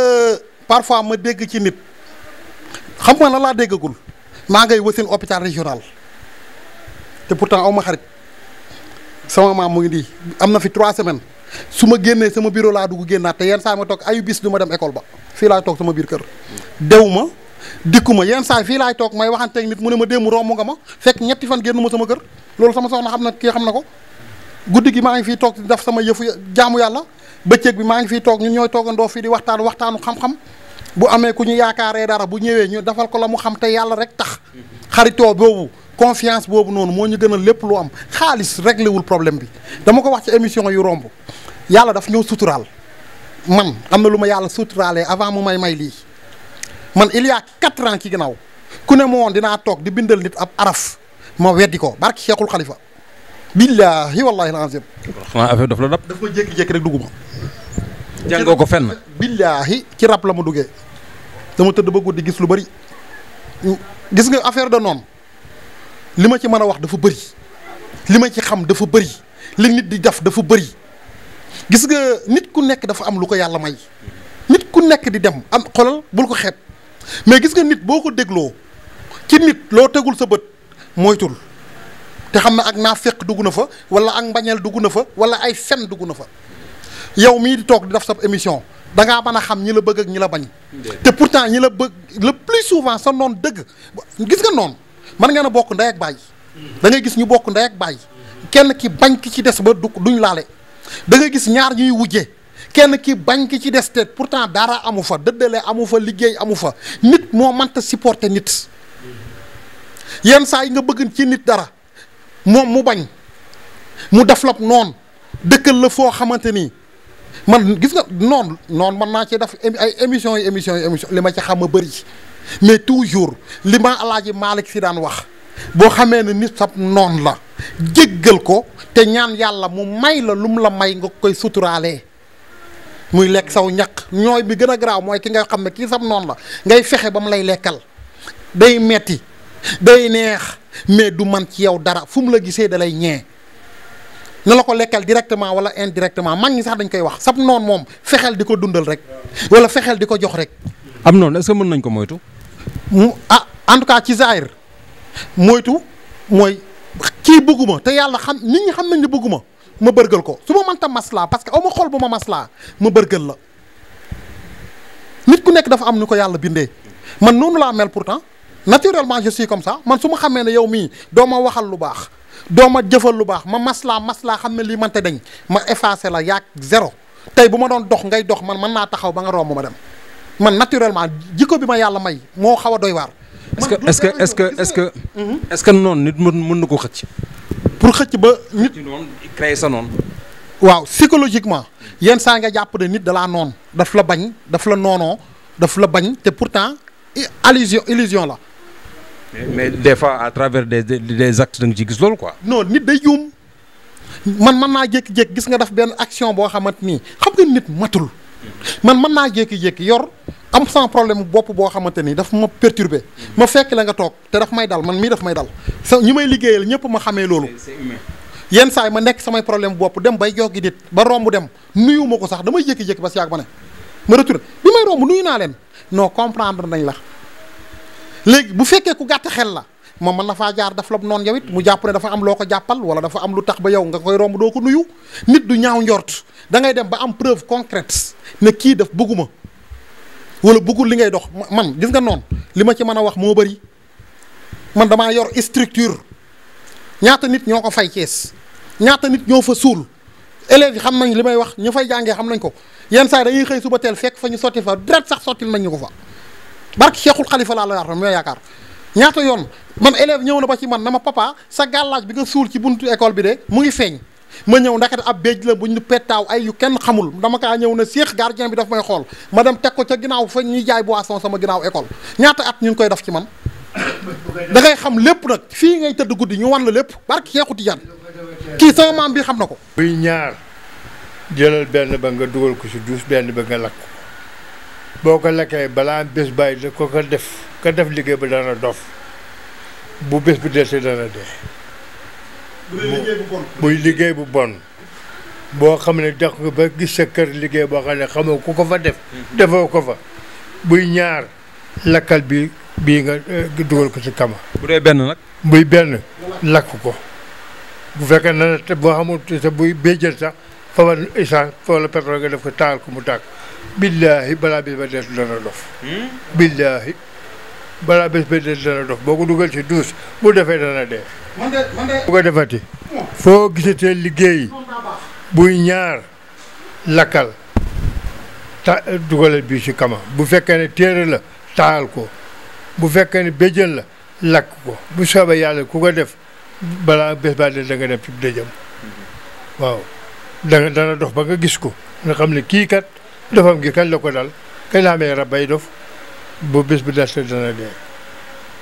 Speaker 3: parfois ma dégg ci nit xam nga na laa déggagul maa ngay wasin hôpital régional te pourtant aw ma xarit sama maam mu ngi nii am na fi 3 semaines su ma génnee sama bureau laa dugg génnaat te yenn saa ma toog ayu bis du ma dem école ba fii laay toog sama biir kër dew ma dikku ma yenn saa fii laay toog may waxanteeg nit mu ne ma démb romb nga ma fekk ñetti fan génn ma sama kër loolu sama soxna xam na kii xam na ko guddi gi maa ngi fii toog di def sama yëfu jaamu yàlla bëccëg bi maa ngi fii toog ñun ñooy toogandoo fii di waxtaanu xam-xam bu amee ku ñu yaakaaree dara bu ñëwee ñu defal ko la mu xam te yàlla rek tax xaritoo boobu confiance boobu noonu moo ñu gën a lépp lu am xaalis réglé wul problème bi dama ko wax ci émission yu romb yàlla daf ñëw suturaal man am na lu ma yàlla suturaalee avant mu may lii man il y a 4 ans ci ginnaaw ku ne ma woon dinaa toog di bindal nit ab araf ma weddi ko barki Cheikhul Khalifa billaahi wallaahi alazim
Speaker 1: xanaa affaire daf la dab
Speaker 3: dafa jékki-jékki rek dugg ma
Speaker 1: jàngoo ko fenn
Speaker 3: billaahi ci rab la ma duggee dama tëdd ba guddi gis lu bëri gis nga affaire de noonu li ma ci mën a wax dafa bëri li ma ci xam dafa bëri li nit di def dafa bëri gis nga nit ku nekk dafa am lu ko yàlla may nit ku nekk di dem am xolal bul ko xeeb mais gis nga nit boo ko dégloo ci nit loo tegul sa bët moytul te xam ne ak naafeq dugg na fa wala ak mbañeel dugg na fa wala ay fen dugg na fa yow mii di toog di def sa émission da ngaa mën a xam ñi la bëgg ak ñi la bañ te pourtant ñi la bëgg le plus souvent sa noon dëgg gis nga noonu mën ngeen a bokk ndey ak baay da ngay gis ñu bokk ndey ak baay kenn ki bañ ki ci des ba duñ laale da ngay gis ñaar ñuy wujje kenn ki bañ ki ci des te pourtant dara amu fa dëddale amu fa liggéey amu fa nit moo mënta supporter nit yenn saa yi nga bëgg ci nit dara moom mu bañ mu def la noonu dëkkal la foo xamante ni man gis nga noonu mën naa ci def ay émission li ma ci xam a bëri mais toujours li ma Alaaji Malick Si daan wax boo xamee ne nit sab noon la jéggal ko te ñaan yàlla mu may la lu mu la may nga koy suturaalee muy lekk saw ñaq ñooy bi gën a garaaw mooy ki nga xam ne kii sab noon la ngay fexe ba mu lay lekkal day metti day neex mais du man ci yow dara fu mu la gisee da lay ñee na la ko lekkal directement wala indirectement mag ñi sax dañ koy wax sab noon moom fexeel di ko dundal rek wala fexeel di ko jox rek.
Speaker 1: am noonu est-ce que mën nañ ko moytu.
Speaker 3: En tout cas ci zaahir moytu mooy kii bëgguma te yàlla xam nit ñi xam nañ ne bëgguma ma bërgal ko su ma mënta maslaa parce que aw ma xol bu ma maslaa ma bërgal la nit ku nekk dafa am ni ko yàlla bindee man noonu laa mel pourtant naturellement je suis comme ça man su ma xamee ne yow mii doo ma waxal lu baax doo ma jëfal lu baax ma maslaa xam ne lii mënta dañ ma effacé la yaag zéro tey bu ma doon dox ngay dox man mën naa taxaw ba nga romb ma dem man naturellement jikko bi ma yàlla may moo xaw a doy waar. est-ce que noonu nit mën na ko xëcc. pour xëcc ba nit
Speaker 1: noonu créer sa noonu.
Speaker 3: waaw psychologiquement yenn saa nga jàpp ne nit da laa noon daf la bañ daf la noonoo daf la bañ te pourtant illusion la.
Speaker 1: mais des fois à travers des actes da nga ci gis loolu quoi.
Speaker 3: non nit day juum man mën naa jékki-jékki gis nga def benn action boo xamante ni xam nga nit matul man mën naa jékki-jékki yor am sans problème bopp boo xamante ni daf ma perturbé ma fekk la nga toog te daf may dal man mii daf may dal ñi may liggéeyal ñëpp ma xamee loolu.
Speaker 1: c'est humain.
Speaker 3: yenn saa yi ma nekk samay problème bopp dem bay joggi nit ba romb dem nuyu ma ko sax damay jékki-jékki ba si yàgg ma ne ma retourné bi may romb nuyu naa leen non comprendre nañ la. léegi bu fekkee ku gàtt xel la moom mën na faa jaar daf la noonu yow it mu jàpp ne dafa am loo ko jàppal wala dafa am lu tax ba yow nga koy romb doo ko nuyu nit du ñaaw njort da ngay dem ba am preuve concrète ne kii daf bëgguma wala bëggul li ngay dox man gis nga noonu li ma ci mën a wax moo bëri man damaa yor structure ñaata nit ñoo ko fay Cees ñaata nit ñoo fa suul élèves yi xam nañ li may wax ñu fay jàngee xam nañ ko yenn saa yi dañuy xëy suba teel fekk fa ñu sotti fa direct sax sottil nañ ñu ko fa barke Cheikhul Khalifa laa la yaakaar mooy yaakaar ñaata yoon man élève ñëw na ba ci man na ma papa sa gàllaaj bi nga suul ci buntu école bi de mu ngi feeñ ma ñëw ndakate ab béej la bu ñu pettaaw ay yu kenn xamul dama kaa ñëw na séex gardien bi daf may xool ma dem teg ko ca ginnaaw fa ñuy jaay boisson sama ginnaaw école ñaata at ñu ngi koy def ci man da ngay xam lépp nag fii ngay tëdd guddi ñu wan la lépp barke Cheikhu Tidiane kii sama maam bi xam na ko.
Speaker 2: buy ñaar jëlal benn ba nga dugal ko si douche benn ba nga lakk boo ko lakkee balaa bés bàyyi ko ka def liggéey ba dana dof bu bés bi desee dana dee. buy liggéey bu bon boo xam ne def nga ba gis sa kër liggéey boo xam ne xamoo ku ko fa def defoo ko fa buy ñaar lakkal bii nga dugal ko ci kama.
Speaker 1: bu dee benn nag.
Speaker 2: buy benn lakk ko bu fekkee ne te boo xamul te buy béjjën sax fa war essence fa la pétrole nga def ko taal ko mu tàkk billaahi balaa bés ba des dana dof billaahi balaa bés ba des dana dof boo ko dugal ci douche bu defee dana dee bu ko defati foo gisatee liggéey buy ñaar lakkal dugalal bii ci kama bu fekkee ne téere la taal ko bu fekkee ne béjjën la lakk ko bu soobee yàlla ku ko def balaa bés ba des da nga dem ci dëjëm waaw dana dox ba nga gis ko nga xam ne kii kat dofam gi kañ la ko dal kañ la amee rab bay dof bu bés bi des dana dee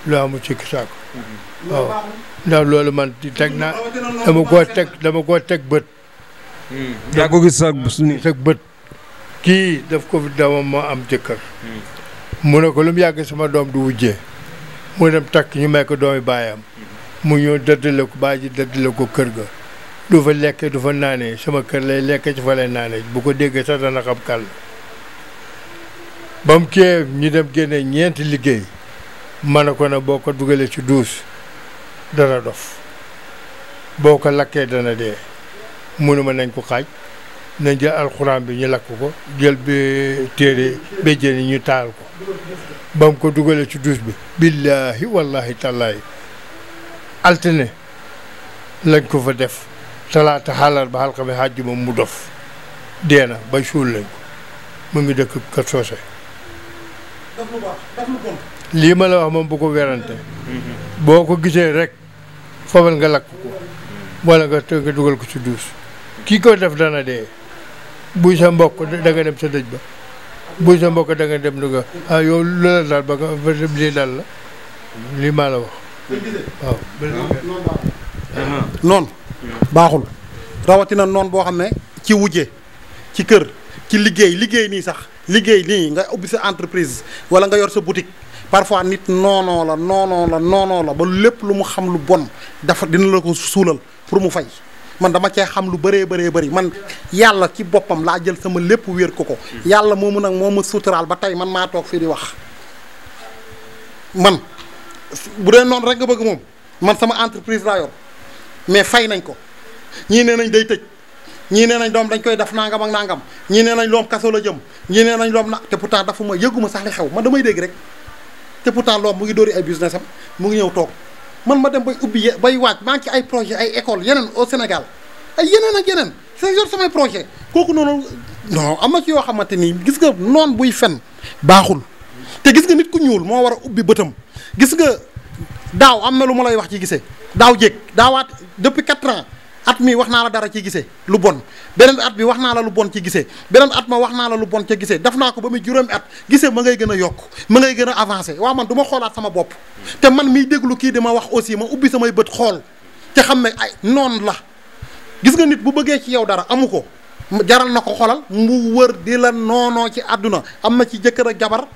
Speaker 2: loo amul ci saako waaw ndax loolu man di teg naa dama koo teg bët.
Speaker 1: yaa ko gis sa
Speaker 2: bët kii daf ko fi dama moo am jëkkër mu ne ko lu mu yàgg sama doom du wujjee mu dem takk ñu may ko doomi baayam mu ñëw dëddale ko baay ji dëddale ko kër ga du fa lekke du fa naanee sama kër lay lekke ci fa lay naanee bu ko déggee sax dana xam kàll ba mu kii ñu dem génne ñeenti liggéey ma ne ko nag boo ko dugalee ci duus dana dof boo ko lakkee dana dee munuma nañ ko xaaj nañ jël alxuraan bi ñu lakk ko jël bi téere béjjén yi ñu taal ko ba mu ko dugalee ci duus bi billaahi wallahi tallaahi altine lañ ko fa def talaata xalal ba xalqa bi àjjuma mu dof dee na ba suul lañ ko mu ngi dëkk Kër Soose lii ma la wax moom bu ko werante boo ko gisee rek fobal nga lakk ko wala nga dugal ko ci duus kii ko def dana dee buy sa mbokk da nga dem sa dëj ba buy sa mbokk da nga dem du nga ah yow loola daal ba nga lii daal la lii maa la wax waaw
Speaker 3: noonu baaxul rawatina noonu boo xam ne ci wujje ci kër ci liggéey nii sax liggéey nii nga ubbi sa entreprise wala nga yor sa boutique parfois nit noonoo la ba lépp lu mu xam lu bon dafa dina la ko suulal pour mu fay man dama cee xam lu bëree bëri man yàlla ci boppam laa jël sama lépp wéer ko yàlla moomu nag moo ma suturaal ba tey man maa toog fii di wax man bu dee noonu rek nga bëgg moom man sama entreprise laa yor mais fay nañ ko ñii nee nañ day tëj ñii nee nañ doom dañ koy def nangam ak nangam ñii nee nañ loom kaso la jëm ñii nee nañ loom na te pourtant dafa ma yëguma sax li xew man damay dégg rek te pourtant loom mu ngi dóori ay business am mu ngi ñëw toog man ma dem bay ubbi bay waaj maa ngi ci ay projet ay école yeneen au Sénégal ay yeneen ak yeneen c'est yor samay projet kooku noonu non am na ci yoo xamante ni gis nga noon buy fen baaxul te gis nga nit ku ñuul moo war a ubbi bëtam gis nga daaw am na lu ma lay wax ci gisee daaw jéeg daawaat depuis 4 ans at mi wax naa la dara ci gisee lu bon beneen at bi wax naa la lu bon ci gisee beneen at ma wax naa la lu bon ca gisee def naa ko ba muy juróomi at gisee ma ngay gën a yokk ma ngay gën a avancé waaw man du ma xoolaat sama bopp te man miy déglu kii di ma wax aussi ma ubbi samay bët xool te xam ne ay noonu la gis nga nit bu bëggee ci yow dara amu ko jaral na ko xolal mu wër di la noonoo ci àdduna am na ci jëkkër ak jabar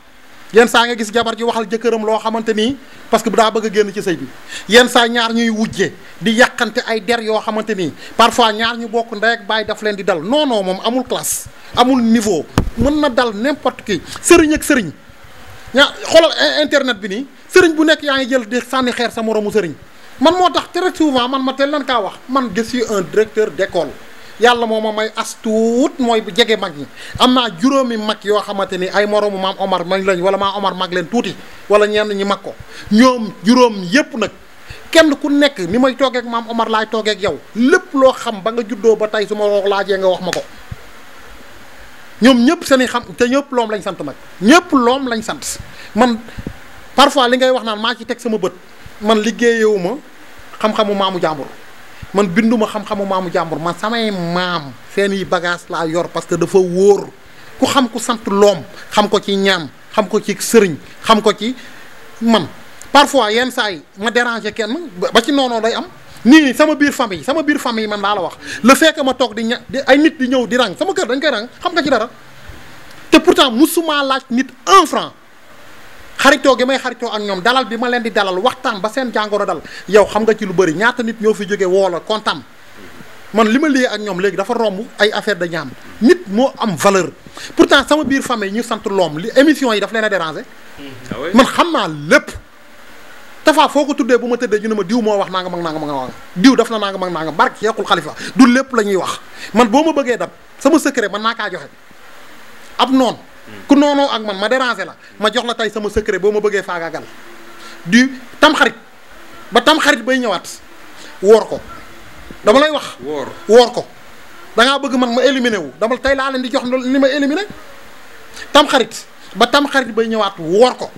Speaker 3: yenn saa nga gis jabar ji waxal jëkkëram loo xamante nii parce que daa bëgg a génn ci sëy bi yenn saa ñaar ñuy wujje di yàqante ay der yoo xamante nii parfois ñaar ñu bokk ndey ak baay daf leen di dal non non moom amul classe amul niveau mën na dal n'importe qui sëriñ ak sëriñ xoolal internet bi nii sëriñ bu nekk yaa ngi jël di sànni xeer sa moromu sëriñ man moo tax très souvent man ma teel leen kaa wax man je suis un directeur d'école yàlla moo ma may as tuut mooy bu jege mag ñi am naa juróomi mag yoo xamante ni ay moroomu maam Omar mag lañ wala maam Omar mag leen tuuti wala ñenn ñi mag ko ñoom juróom yépp nag kenn ku nekk ni may toogeek maam Omar laay toogeek yow lépp loo xam ba nga juddoo ba tey su ma wax laajee nga wax ma ko ñoom ñëpp seen i xam te ñëpp loom lañ sant nag ñëpp loom lañ sant man parfois li ngay wax naan maa ci teg sama bët man liggéeyewu ma xam-xamu maamu jàmbur man binduma xam-xamu maamu jàmbur man samay maam seeni bagage laa yor parce que dafa wóor ku xam ku sant loom xam ko ci ñaan xam ko ci sëriñ xam ko ci man parfois yenn saa yi ma déranger kenn ba ci noonu day am nii sama biir famille man laa la wax le fait que ma toog di ay nit di ñëw di rang sama kër dañ koy rang xam nga ci dara te pourtant musuma laaj nit 1 franc xaritoo gi may xaritoo ak ñoom dalal bi ma leen di dalal waxtaan ba seen jàngoro dal yow xam nga ci lu bëri ñaata nit ñoo fi jóge woo la kontaan man li ma liggéey ak ñoom léegi dafa romb ay affaire de ñaam nit moo am valeur pourtant sama biir famille ñu sant loom li émission yi daf leen a déranger man xam naa lépp dafa foo ko tuddee bu ma tëddee ñu ne ma diw moo wax nangam ak nangam ak diw daf na nangam ak nangam barke Seexul Xalifa du lépp la ñuy wax man boo ma bëggee dab sama secret man naa kaa joxe ab noonu ku noonoo ak man ma déranger la ma jox la tey sama secret boo ma bëggee faagaagal du tamxarit ba tamxarit bay ñëwaat woor ko dama lay wax. woor ko da ngaa bëgg man ma éliminer wu dama tey laa leen di jox li ma éliminer tamxarit ba tamxarit bay ñëwaat woor ko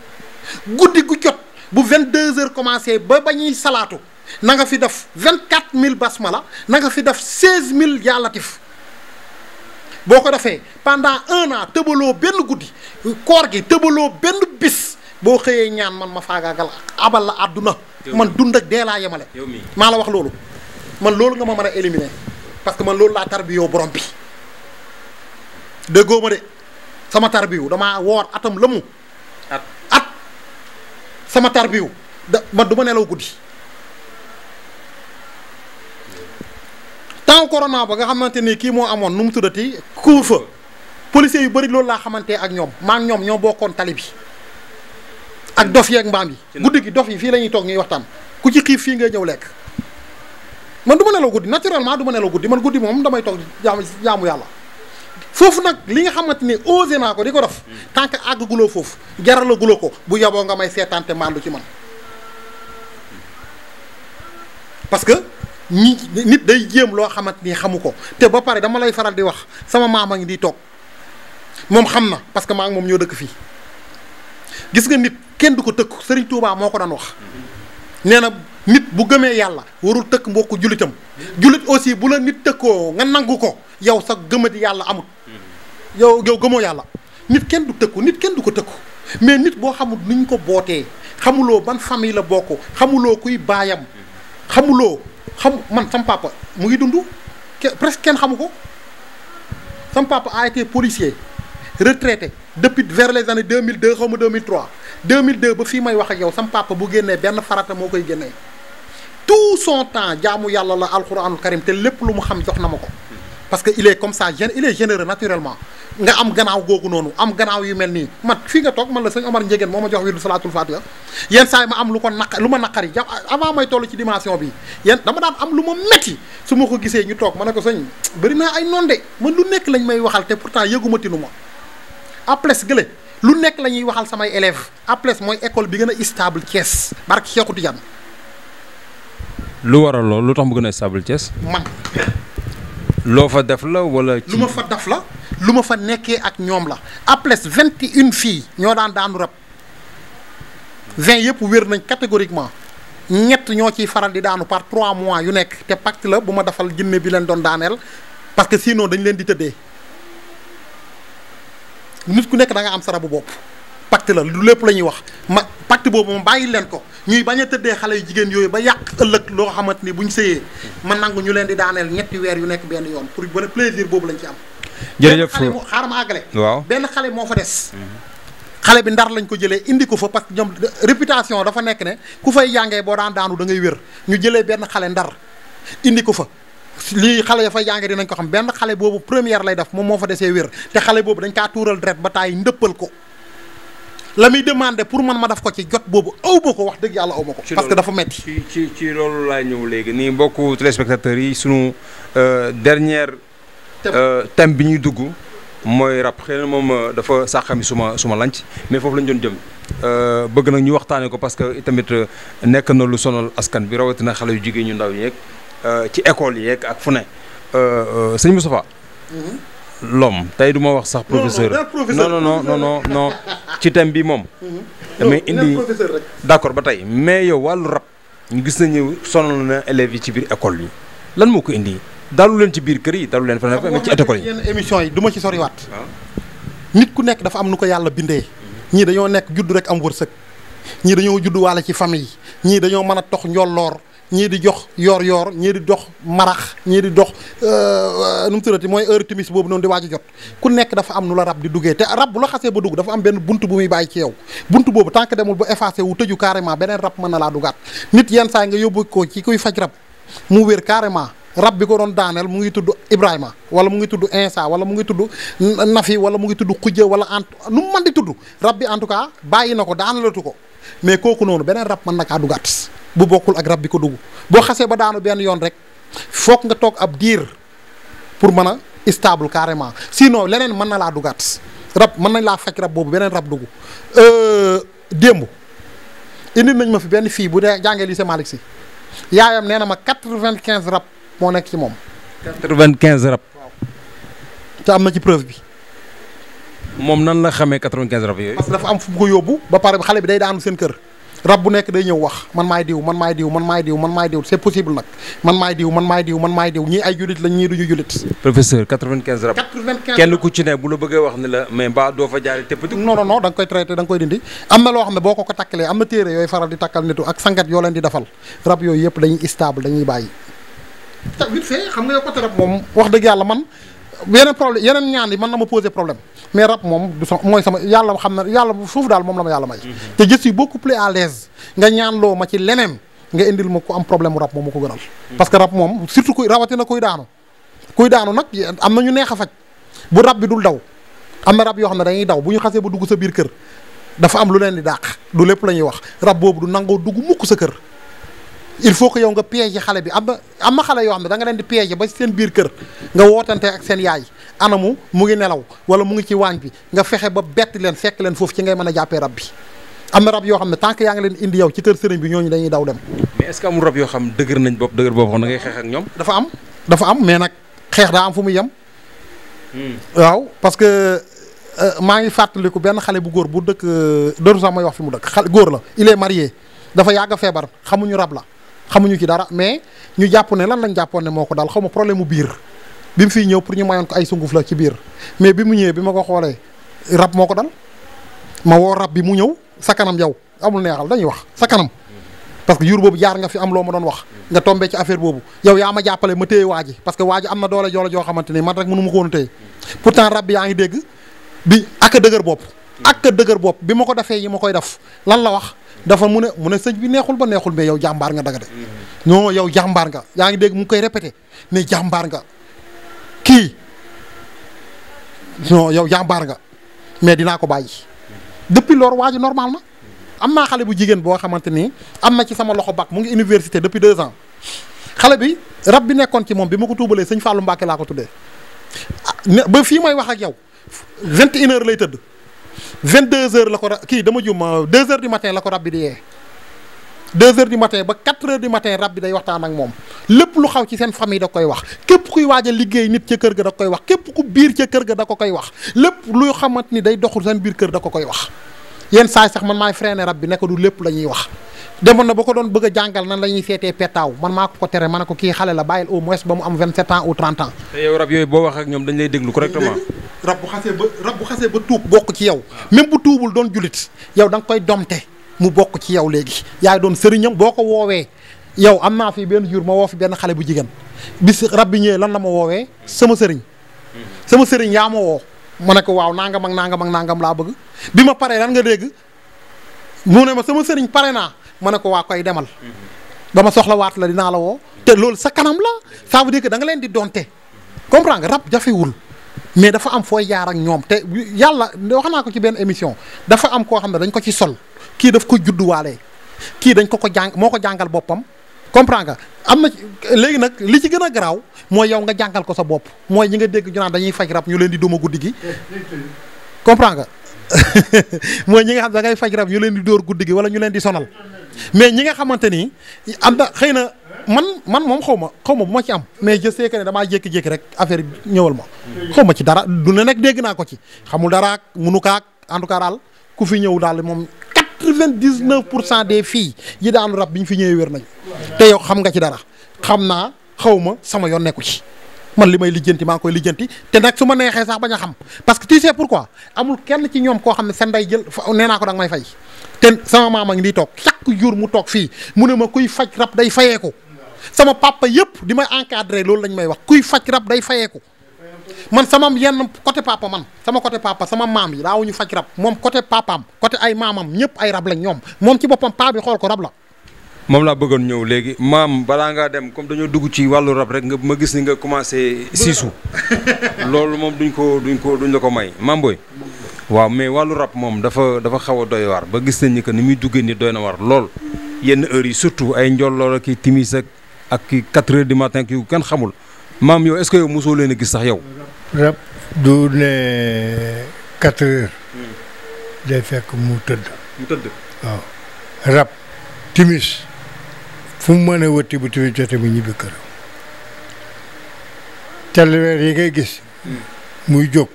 Speaker 3: guddi gu jot bu 22h commencé ba ñuy salaatu na nga fi def 24000 basmala na nga fi def 16000 yaa latif boo ko defee pendant 1 an tëbaloo benn guddi koor gi tëbaloo benn bis boo xëyee ñaan man ma faagaagal abal la àdduna man dund ak dee laa yemale maa la wax loolu man loolu nga ma mën a éliminer parce que man loolu laa tarbiyoo borom bi déggoo ma de sama tarbiyu damaa woor atam lëmu
Speaker 1: at
Speaker 3: sama tarbiyu man du ma nelaw guddi. temps corona ba nga xamante ni kii moo amoon nu mu tuddati couvre-feu policiers yu bëri loolu laa xamante ak ñoom maa ngi ñoom ñoo bokkoon tali bi ak dof yi ak mbaam yi. guddi gi dof yi fii la ñuy toog ñuy waxtaan ku ci xiif fii ngay ñëw lekk. man du ma nelaw guddi naturellement du ma nelaw guddi man guddi moom damay toog jaamu yàlla foofu nag li nga xamante ni osé naa ko di ko def tant que àggaguloo foofu jaralaguloo ko bu yaboo nga may seetaante maandu ci man parce que nit day jéem loo xamante ni xamu ko te ba pare dama lay faral di wax sama maama ngi di toog moom xam na parce que maa ngi moom ñoo dëkk fii gis nga nit kenn du ko tëkk Serigne Touba moo ko daan wax nee na nit bu gëmee yàlla warul tëkk mbokku jullitam jullit aussi bu la nit tëkkoo nga nangu ko yow sa gëmadi yàlla amut yow gëmoo yàlla nit kenn du tëkku nit kenn du ko tëkku mais nit boo xamul ni ñu ko bootee xamuloo ban famille la bokk xamuloo kuy baayam xamuloo man sam papa mu ngi dund presque kenn xamu ko sam papa a été policier retraité depuis vers les années 2002 xaw ma 2003 2002 ba fii may wax ak yow sam papa bu génnee benn farata moo koy génnee tout son temps jaamu yàlla la alxuraanul karim te lépp lu mu xam jox na ma ko parce que il est comme ça il est généreux naturellement nga am gannaaw googu noonu am gannaaw yu mel nii man fii nga toog man la sëñ Omar Ndiéguène moo ma jox wirdu salaatul fatiha yenn saa yi ma am lu ma naqari avant may toll ci dimension bi yéen dama daan am lu ma metti su ma ko gisee ñu toog ma ne ko sëñ bëri naa ay noon de man lu nekk lañ may waxal te pourtant yëguma tinu ma aples gële lu nekk la ñuy waxal samay élèves aples mooy école bi gën a stable Thiès barke Cheikhou Tidiane
Speaker 1: lu waral loolu lu tax mu gën a stable Thiès
Speaker 3: man
Speaker 1: loo fa def la wala
Speaker 3: lu ma fa def la lu ma fa nekkee ak ñoom la aples 21 filles ñoo daanu rab 20 yëpp wér nañ catégoriquement ñett ñoo ciy faral di daanu par 3 mois yu nekk te pacte la bu ma defal jinne bi leen doon daaneel parce que sinon dañ leen di tëddee nit ku nekk da nga am sarabu bopp pacte la lu lépp la ñuy wax pacte boobu moom bàyyi leen ko ñuy bañ a tëddee xale yu jigéen yooyu ba yàq ëllëg loo xamante ni bu ñu sëyee man nangu ñu leen di daaneel ñetti weer yu nekk benn yoon pour ba plaisir boobu lañ ci am.
Speaker 1: jërëjëf
Speaker 3: xaaral ma àggale.
Speaker 1: waaw
Speaker 3: benn xale moo fa des. xale bi ndar lañ ko jëlee indi ko fa parce que ñoom réputation dafa nekk ne ku fay jàngee boo daanu da ngay wér ñu jëlee benn xale ndar indi ko fa. lii xale ya fay jàngee dinañ ko xam benn xale boobu première lay def moom moo fa desee wér te xale boobu dañ kaa tuural deret ba taay ndëppal ko la muy demandé pour man ma def ko ci jot boobu aw ma ko wax dëgg yàlla aw ma ko. parce que dafa metti
Speaker 1: ci loolu laay ñëw léegi nii mbokku téléspectateurs yi sunu dernière thème bi ñuy dugg mooy rap xëy na moom dafa sàqami suma lanc mais foofu lañ doon jëm bëgg nag ñu waxtaanee ko parce que tamit nekk na lu sonal askan bi rawatina xale yu jigéen ñu ndaw yeeg ci école yeeg ak fu ne sëñ Moustapha l'homme tey du ma wax sax professeur non ci thème bi moom damay indi d'accord ba tey mais yow wàllu rap ñu gis nañu sonal na élèves yi ci biir école yi lan moo ko indi dalu leen ci biir kër yi dalu leen fa mais ci école yi yenn
Speaker 3: émission yi du ma ci soriwaat nit ku nekk dafa am nu ko yàlla bindee ñii dañoo nekk judd rek am wërsëg ñii dañoo judd waale ci famille ñii dañoo mën a tox njolloor ñii di jox yoor ñii di dox marax ñii di dox nu mu tuddati mooy heure timis boobu noonu di waaj a jot ku nekk dafa am nu la rab di duggee te rab bu la xasee ba dugg dafa am benn bunt bu muy bàyyi ci yow bunt boobu tant que demul ba effacé wu tëju carrément beneen rab mën na laa dugaat nit yenn saa yi nga yóbbu ko ci kuy faj rab mu wér carrément rab bi ko doon daaneel mu ngi tudd Ibrahima wala mu ngi tudd Insa wala mu ngi tudd Nafi wala mu ngi tudd Xujja wala nu mu mën di tudd rab bi en tout cas bàyyi na ko daanelatu ko mais kooku noonu beneen rab mën na kaa dugaat bu bokkul ak rab bi ko dugg boo xasee ba daanu benn yoon rek foog nga toog ab diir pour mën a stable carrément sinon leneen mën na laa dugaat rab mën nañ laa faj rab boobu beneen rab dugg démb indi nañ ma fi benn fii bu dee jàngee lycée Malick Sy yaayam nee na ma 95 rab moo nekk ci moom.
Speaker 1: 95 rab.
Speaker 3: waaw te am na ci preuve bi.
Speaker 1: moom nan la xamee 95 rab yooyu.
Speaker 3: parce que dafa am fu mu ko yóbbu ba pare xale bi day daanu seen kër. rab bu nekk day ñëw wax man maay diw man maay diw man maay diw man maay diw c'est possible nag man maay diw man maay diw man maay diw ñii ay jullit lañ ñii duñu jullit.
Speaker 1: professeur 95 rab.
Speaker 3: 95
Speaker 1: kenn ku ci ne bu la bëggee wax ne la mais mbaa doo fa jaaree te peut-être.
Speaker 3: non da nga koy traité da nga koy dindi am na loo xam ne boo ko takkalee am na téere yooyu faral di takkal nitu ak sangat yoo leen di defal rab yooyu yëpp dañuy stable dañuy bàyyi. te vite fait xam nga yow côté rab moom wax dëgg yàlla man yeneen problème yeneen ñaan yi mën na ma poser problème mais rab moom du sama mooy sama yàlla xam na yàlla suuf daal moom la ma yàlla may. te je suis beaucoup plus à l'aise nga ñaan loo ma ci leneen nga indil ma ko am problème mu rab moom ma ko gënal. parce que rab moom surtout kuy rawatina kuy daanu. kuy daanu nag am na ñu neex a faj bu rab bi dul daw am na rab yoo xam ne dañuy daw bu ñu xasee ba dugg sa biir kër dafa am lu leen di dàq du lépp la ñuy wax rab boobu du nangoo dugg mukk sa kër. il faut que yow nga piéger xale bi am na xale yoo xam ne da nga leen di piéger ba seen biir kër nga wootante ak seen yaay anamu mu ngi nelaw wala mu ngi ci waañ bi nga fexe ba bett leen fekk leen foofu ci ngay mën a jàppee rab bi am na rab yoo xam ne tant que yaa ngi leen indi yow ci kër sëriñ bi ñooñu dañuy daw dem.
Speaker 1: mais est-ce que amul rab yoo xam dëgër nañ bopp dëgër boobu xam da ngay xeex ak ñoom.
Speaker 3: dafa am mais nag xeex daa am fu muy yem. waaw parce que maa ngi fàttaliku benn xale bu góor bu dëkk dootu sax may wax fi mu dëkk xale góor la il est marié dafa yàgg a feebar xamuñu rab la xamuñu ci dara mais ñu jàpp ne lan lañ jàppoon ne moo ko daal xaw ma problème mu biir bi mu fiy ñëw pour ñu mayoon ko ay sunguf la ci biir mais bi mu ñëwee bi ma ko xoolee rab moo ko dal ma woo rab bi mu ñëw sa kanam yow amul neexal dañuy wax sa kanam parce que jour boobu jaar nga fi am loo ma doon wax nga tombé ci affaire boobu yow yaa ma jàppale ma téye waa ji parce que waa ji am na doole joo xamante ni man rek mënu ma ko woon téye pourtant rab bi yaa ngi dégg bi ak a dëgër bopp ak a dëgër bopp bi ma ko defee yi ma koy def lan la wax dafa mu ne sëñ bi neexul ba neexul mais yow jàmbaar nga daga de non yow jàmbaar nga yaa ngi dégg mu ngi koy répété ne jàmbaar nga kii non yow jàmbaar nga mais dinaa ko bàyyi depuis loolu waa ji normal na am naa xale bu jigéen boo xamante ni am na ci sama loxo bac mu ngi université depuis 2 ans xale bi rab bi nekkoon ci moom bi ma ko tuubalee sëñ Fallou Mbacke laa ko tuddee ba fii may wax ak yow 21 heures lay tëdd 22 heures la ko kii dama jum 2 heures du matin la ko rab bi di yee 2 heures du matin ba 4 heures du matin rab bi day waxtaan ak moom lépp lu xaw ci seen famille da koy wax képp kuy waaj a liggéey nit ca kër ga da koy wax képp ku biir ca kër ga da ko koy wax lépp luy xamante ni day doxul seen biir kër da ko koy wax yenn saay sax man maay freiné rab bi nekk du lépp la ñuy wax demoon na ba ko doon bëgg a jàngal nan la ñuy seetee petaaw man maa ko tere ma ne ko kii xale la bàyyil au moins ba mu am 27 ans ou 30 ans.
Speaker 1: te yow rab yooyu boo wax ak ñoom dañ lay déglu correctement.
Speaker 3: rab bu xasee ba tuub bokk ci yow même bu tuubul doon julit yow da nga koy domte mu bokk ci yow léegi yaay doon sëriñam boo ko woowee yow am naa fi benn jour ma woo fi benn xale bu jigéen bis rab bi ñëwee lan la ma woowee sama sëriñ yaa ma woo ma ne ko waaw nangam ak nangam ak nangam laa bëgg bi ma paree lan nga dégg mu ne ma sama sëriñ pare naa ma ne ko waa koy demal ba ma soxla waat la dinaa la woo te loolu sa kanam la ça veut dire que da nga leen di donte comprends nga rab jafewul mais dafa am fooy jaar ak ñoom te yàlla wax naa ko ci benn émission dafa am koo xam ne dañ ko ci sol kii daf ko judduwaale kii dañ ko jàng moo ko jàngal boppam comprends nga am na léegi nag li ci gën a garaaw mooy yow nga jàngal ko sa bopp mooy ñi nga dégg ñu naan dañuy faj rab ñu leen di duma guddi gi comprends nga mooy ñi nga xam da ngay faj rab ñu leen di dóor guddi gi wala ñu leen di sonal mais ñi nga xamante ni am na xëy na man moom xaw ma bu ma ci am mais je sais que ne damaa jékki-jékki rek affaire ñëwal ma xaw ma ci dara du ne nag dégg naa ko ci xamul dara ak munu kaak en tout cas daal ku fi ñëw daal moom 99% des filles yi daanu rab bi ñu fi ñëwee wér nañu te yow xam nga ci dara xam naa xaw ma sama yoon nekku ci man li may lijjanti maa ngi koy lijjanti te nag su ma neexee sax bañ a xam parce que tu sais pourquoi amul kenn ci ñoom koo xam ne seen nday jël nee naa ko da nga may fay te sama maam a ngi nii toog chaque jour mu toog fii mu ne ma kuy faj rab day fayeeku sama papa yëpp di may encadré loolu lañ may wax kuy faj rab day fayeeku man sama yenn côté papa man sama côté papa sama maam yi daawuñu faj rab moom côté papaam côté ay maamam ñëpp ay rab lañ ñoom moom ci boppam paa bi xool ko rab la.
Speaker 1: moom laa bëggoon ñëw léegi maam balaa ngaa dem comme dañoo dugg ci wàllu rab rek nga ma gis ni nga commencé siisu loolu moom duñ la ko may maam booy waaw mais wàllu rab moom dafa xaw a doy waar ba gis nañ ni que ni muy duggee ni doy na war lool yenn heures yi surtout ay njolloor ak i timis ak ki 4 heures du matin ki kenn xamul maam yow est-ce que yow mosoo leen a gis sax yow.
Speaker 2: rab du ne 4 heures. day fekk mu tëdd. waaw rab timis fu mu mën a wëtti bu timis jotee mu ñibbi këram. telleweer yi ngay gis. muy jóg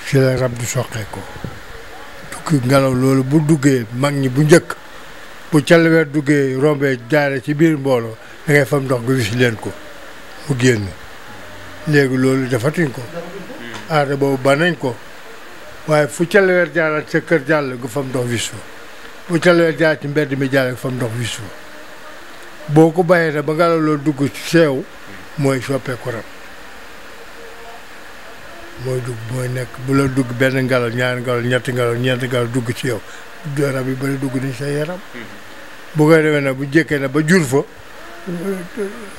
Speaker 2: ci la rab du soqee ko. tukki ngelaw loolu bu duggee mag ñi bu njëkk bu telleweer duggee rombee jaare ci biir mbooloo da ngay fam ndox nga wis leen ko mu génn. léegi loolu defatuñ ko aada boobu ba nañ ko waaye fu caleweer jaaral sa kër jàll gu fam ndox wis fa bu caleweer jaar ci mbedd mi jàll gu fam ndox wis fa boo ko bàyyee ne ba nga loolu dugg ci seew mooy soppeeku rab mooy dugg mooy nekk bu la dugg benn ngelaw ñaari ngelaw ñetti ngelaw ñeenti ngelaw dugg ci yow rab yi bëri dugg nañ sa yaram. bu koy demee nag bu jékkee nag ba jur fa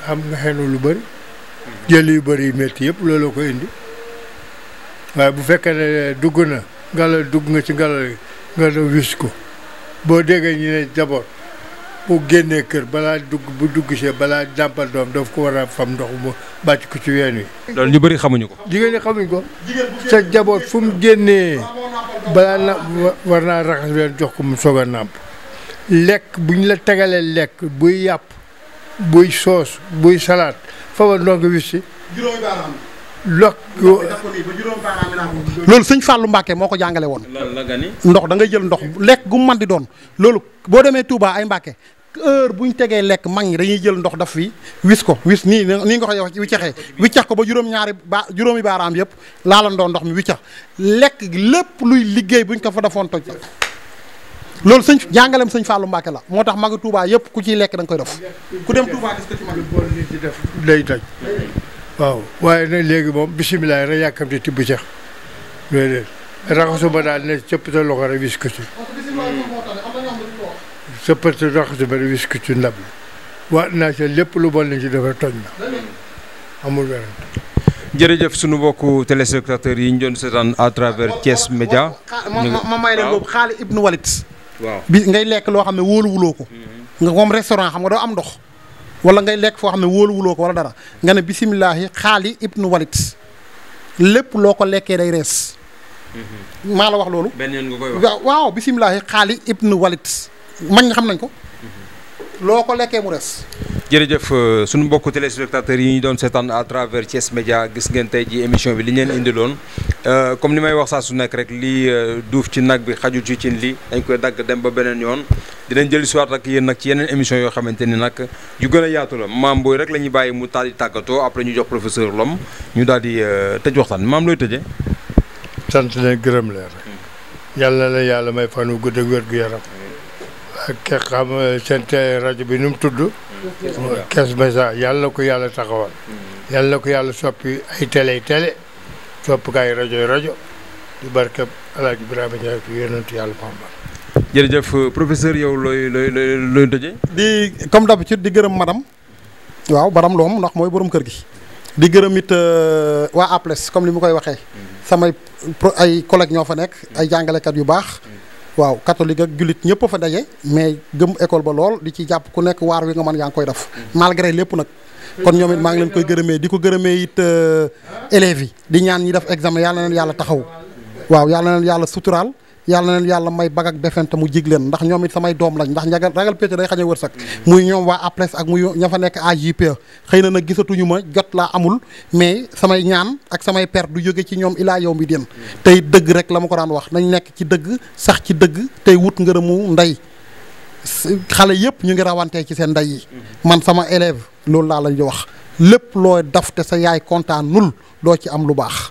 Speaker 2: am nga xenu lu bëri. jël yu bëri yu métti yëpp looloo ko indi waaye bu fekkee ne dugg na ngelaw dugg nga ci ngelaw yi nga doon wis ko boo déggee ñu ne d'abord bu génnee kër balaa bu dugg see balaa jàmpal doom daf ko war a fam ndox mu bàcc ko ci ween wi.
Speaker 1: loolu ñu bëri xamuñu ko.
Speaker 2: jigéen ñi xamuñ ko sa jaboot fu mu génnee balaa na war naa raxas leen jox ko mu soog a nàmp lekk bu ñu la tegalee lekk buy yàpp buy soos buy salaat fa ndox nga wis si.
Speaker 3: loolu sëñ Fallou Mbacke moo ko jàngale woon. ndox da ngay jël ndox lekk gu mu mën di doon loolu boo demee Touba ay Mbacke heure bu ñu tegee lekk mag ñi dañuy jël ndox daf fi wis ko wis nii nga ko yow wiccaxee wiccax ko ba juróomi baaraam yëpp laalandoo ndox mi wiccax lekk lépp luy liggéey buñ ko fa defoon toj loolu jàngaleem sëñ Fallou Mbacke la moo tax magi Touba yëpp ku ciy lekk da nga koy def ku dem Touba gis ko ci mag
Speaker 2: ci def lay toj waaw waaye nag léegi moom bisimilah rek yàkkamte tibb ceex loolu raxasu ba daal ne cëpp sa loxo rek wis ko ci sëppate raxasu ba rek wis ko ci ndab li waat naa ci lépp lu bon lañ ci dafa toj na amul werante.
Speaker 1: jërëjëf sunu mbokku téléspectateurs yi ñu doon seetaan à travers Thiès Média.
Speaker 3: ma may leen boobu Xaali Ibnu Walid.
Speaker 1: waaw
Speaker 3: bi ngay lekk loo xam ne wóoluwuloo ko. nga moom restaurant xam nga doo am ndox. wala ngay lekk foo xam ne wóoluwuloo ko wala dara nga ne bisimilahi Xaali Ibnu Walid lépp loo ko lekkee day rees. maa la wax loolu.
Speaker 1: benn yoon nga koy wax
Speaker 3: waaw bisimilahi Xaali Ibnu Walid mag nga xam nañ ko. loo ko lekkee mu rees.
Speaker 1: jërëjëf suñu mbokku téléspectateurs yi ñu doon seetaan à travers Thiès Média gis ngeen tey ji émission bi li ñu leen indiloon comme ni may wax saa su nekk rek lii duuf ci nag bi xaju ci cin li dañ koy dagg dem ba beneen yoon dinañ jëli si waat ak yéen nag ci yeneen émission yoo xamante ni nag yu gën a yaatu la maam booy rek la ñuy bàyyi mu taal di tàggatoo après ñu jox professeur Lom ñu daal di tëj waxtaan maam looy tëjee.
Speaker 2: sant leen gërëm leen rek yàlla la yàlla may fan wu gudd ak wér gu yaram ak xam seen rajo bi nu mu tudd. Thiès Média yàlla na ko yàlla taxawal. yàlla na ko yàlla soppi ay télé soppikaay rajo di barkeb El Hadj Ibrahima Ndiaye fi yonent yàlla Muhammad.
Speaker 1: jërëjëf professeur yow looy tëjee.
Speaker 3: di comme d'habitude di gërëm madame waaw madame Lom ndax mooy borom kër gi. di gërëm it waa APLES comme li mu koy waxee. samay ay collègues ñoo fa nekk ay jàngalekat yu baax. waaw catholique ak jullit ñëpp fa daje mais gëm école ba lool di ci jàpp ku nekk waar wi nga mën yaa ngi koy def malgré lépp nag kon ñoom it maa ngi leen koy gërëmee di ko gërëmee it élèves yi di ñaan ñi def examen yàlla na leen yàlla taxaw waaw yàlla na leen yàlla suturaal yàlla na leen yàlla may bag ak defente mu jig leen ndax ñoom it samay doom lañ ndax ragal pété day xañ a wërsëg muy ñoom waa APLES ak muy ña fa nekk AJP xëy na nag gisatuñu ma jot laa amul mais samay ñaan ak samay per du jóge ci ñoom ilaa yow mi den tey dëgg rek la ma ko daan wax nañ nekk ci dëgg sax ci dëgg tey wut ngërëmu ndey xale yëpp ñu ngi rawantee ci seen ndey yi man sama élève loolu laa lañ di wax lépp looy daf te sa yaay kontaan nul doo ci am lu baax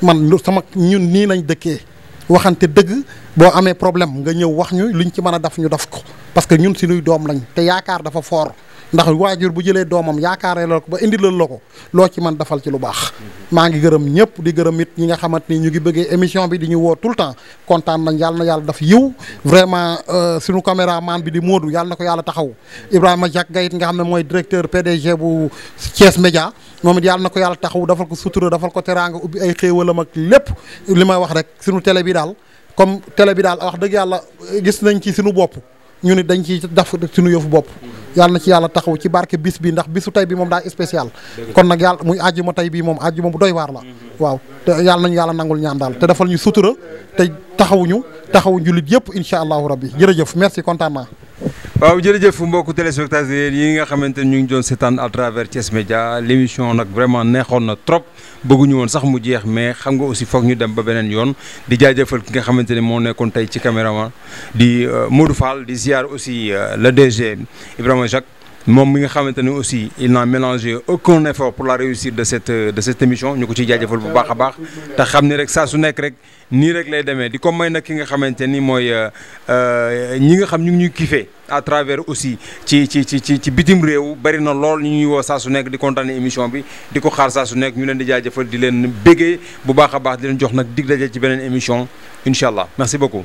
Speaker 3: man sama ñun nii lañ dëkkee waxante dëgg boo amee problème nga ñëw wax ñu luñ ci mën a daf ñu daf ko parce que ñun suñuy doom lañ te yaakaar dafa fort ndax waajur bu jëlee doomam yaakaaree la ko ba indi la ko loo ci mën dafal ci lu baax. maa ngi gërëm ñëpp di gërëm it ñi nga xamante ni ñu ngi bëggee émission bi di ñu woo tout le temps kontaan nañ yàlla na yàlla daf yiw vraiment suñu caméraman bi di Modou yàlla na ko yàlla taxaw Ibrahima Diak Gayit nga xam ne mooy directeur PDG bu Thiès Média moom it yàlla na ko yàlla taxaw dafal ko sutura dafal ko teraanga ubbi ay xéewalam ak lépp li may wax rek suñu télé bi daal comme télé bi daal wax dëgg yàlla gis nañ ci suñu bopp ñu nit dañ ci def suñu yëfu bopp yàlla na ci yàlla taxaw ci barke bis bi ndax bisu tey bi moom daa spécial kon nag yàlla muy àjjuma tey bii moom àjjuma bu doy waar la waaw te yàlla nañu yàlla nangul ñaan daal te defal ñu sutura te taxawuñu jullit yëpp incha allahu rabbi jërëjëf merci kontaan naa
Speaker 1: waaw jërëjëf mbokku téléspectateurs yi nga xamante ni ñu ngi doon seetaan à travers Thiès Média l'émission nag vraiment neexoon na trop bëgguñu woon sax mu jeex mais xam nga aussi foog ñu dem ba beneen yoon di jaajëfal ki nga xamante ni moo nekkoon tey ci caméraman di Modou Fall di ziar aussi le DG Ibrahima Jacques moom mi nga xamante ne aussi il n'a mélangé aucun effort pour la réussite de cette émission ñu ko ciy jaajëfal bu baax a baax te xam ni rek saa su nekk rek nii rek lay demee di ko may nag ki nga xamante ni mooy ñi nga xam ñu ngi ñuy kiffé à travers aussi ci bitim réew bari na lool ñu ñuy woo saa su nekk di kontaane émission bi di ko xaar saa su nekk ñu leen di jaajëfal di leen béggee bu baax a baax di leen jox nag dig daje ci beneen émission incha allah merci beaucoup.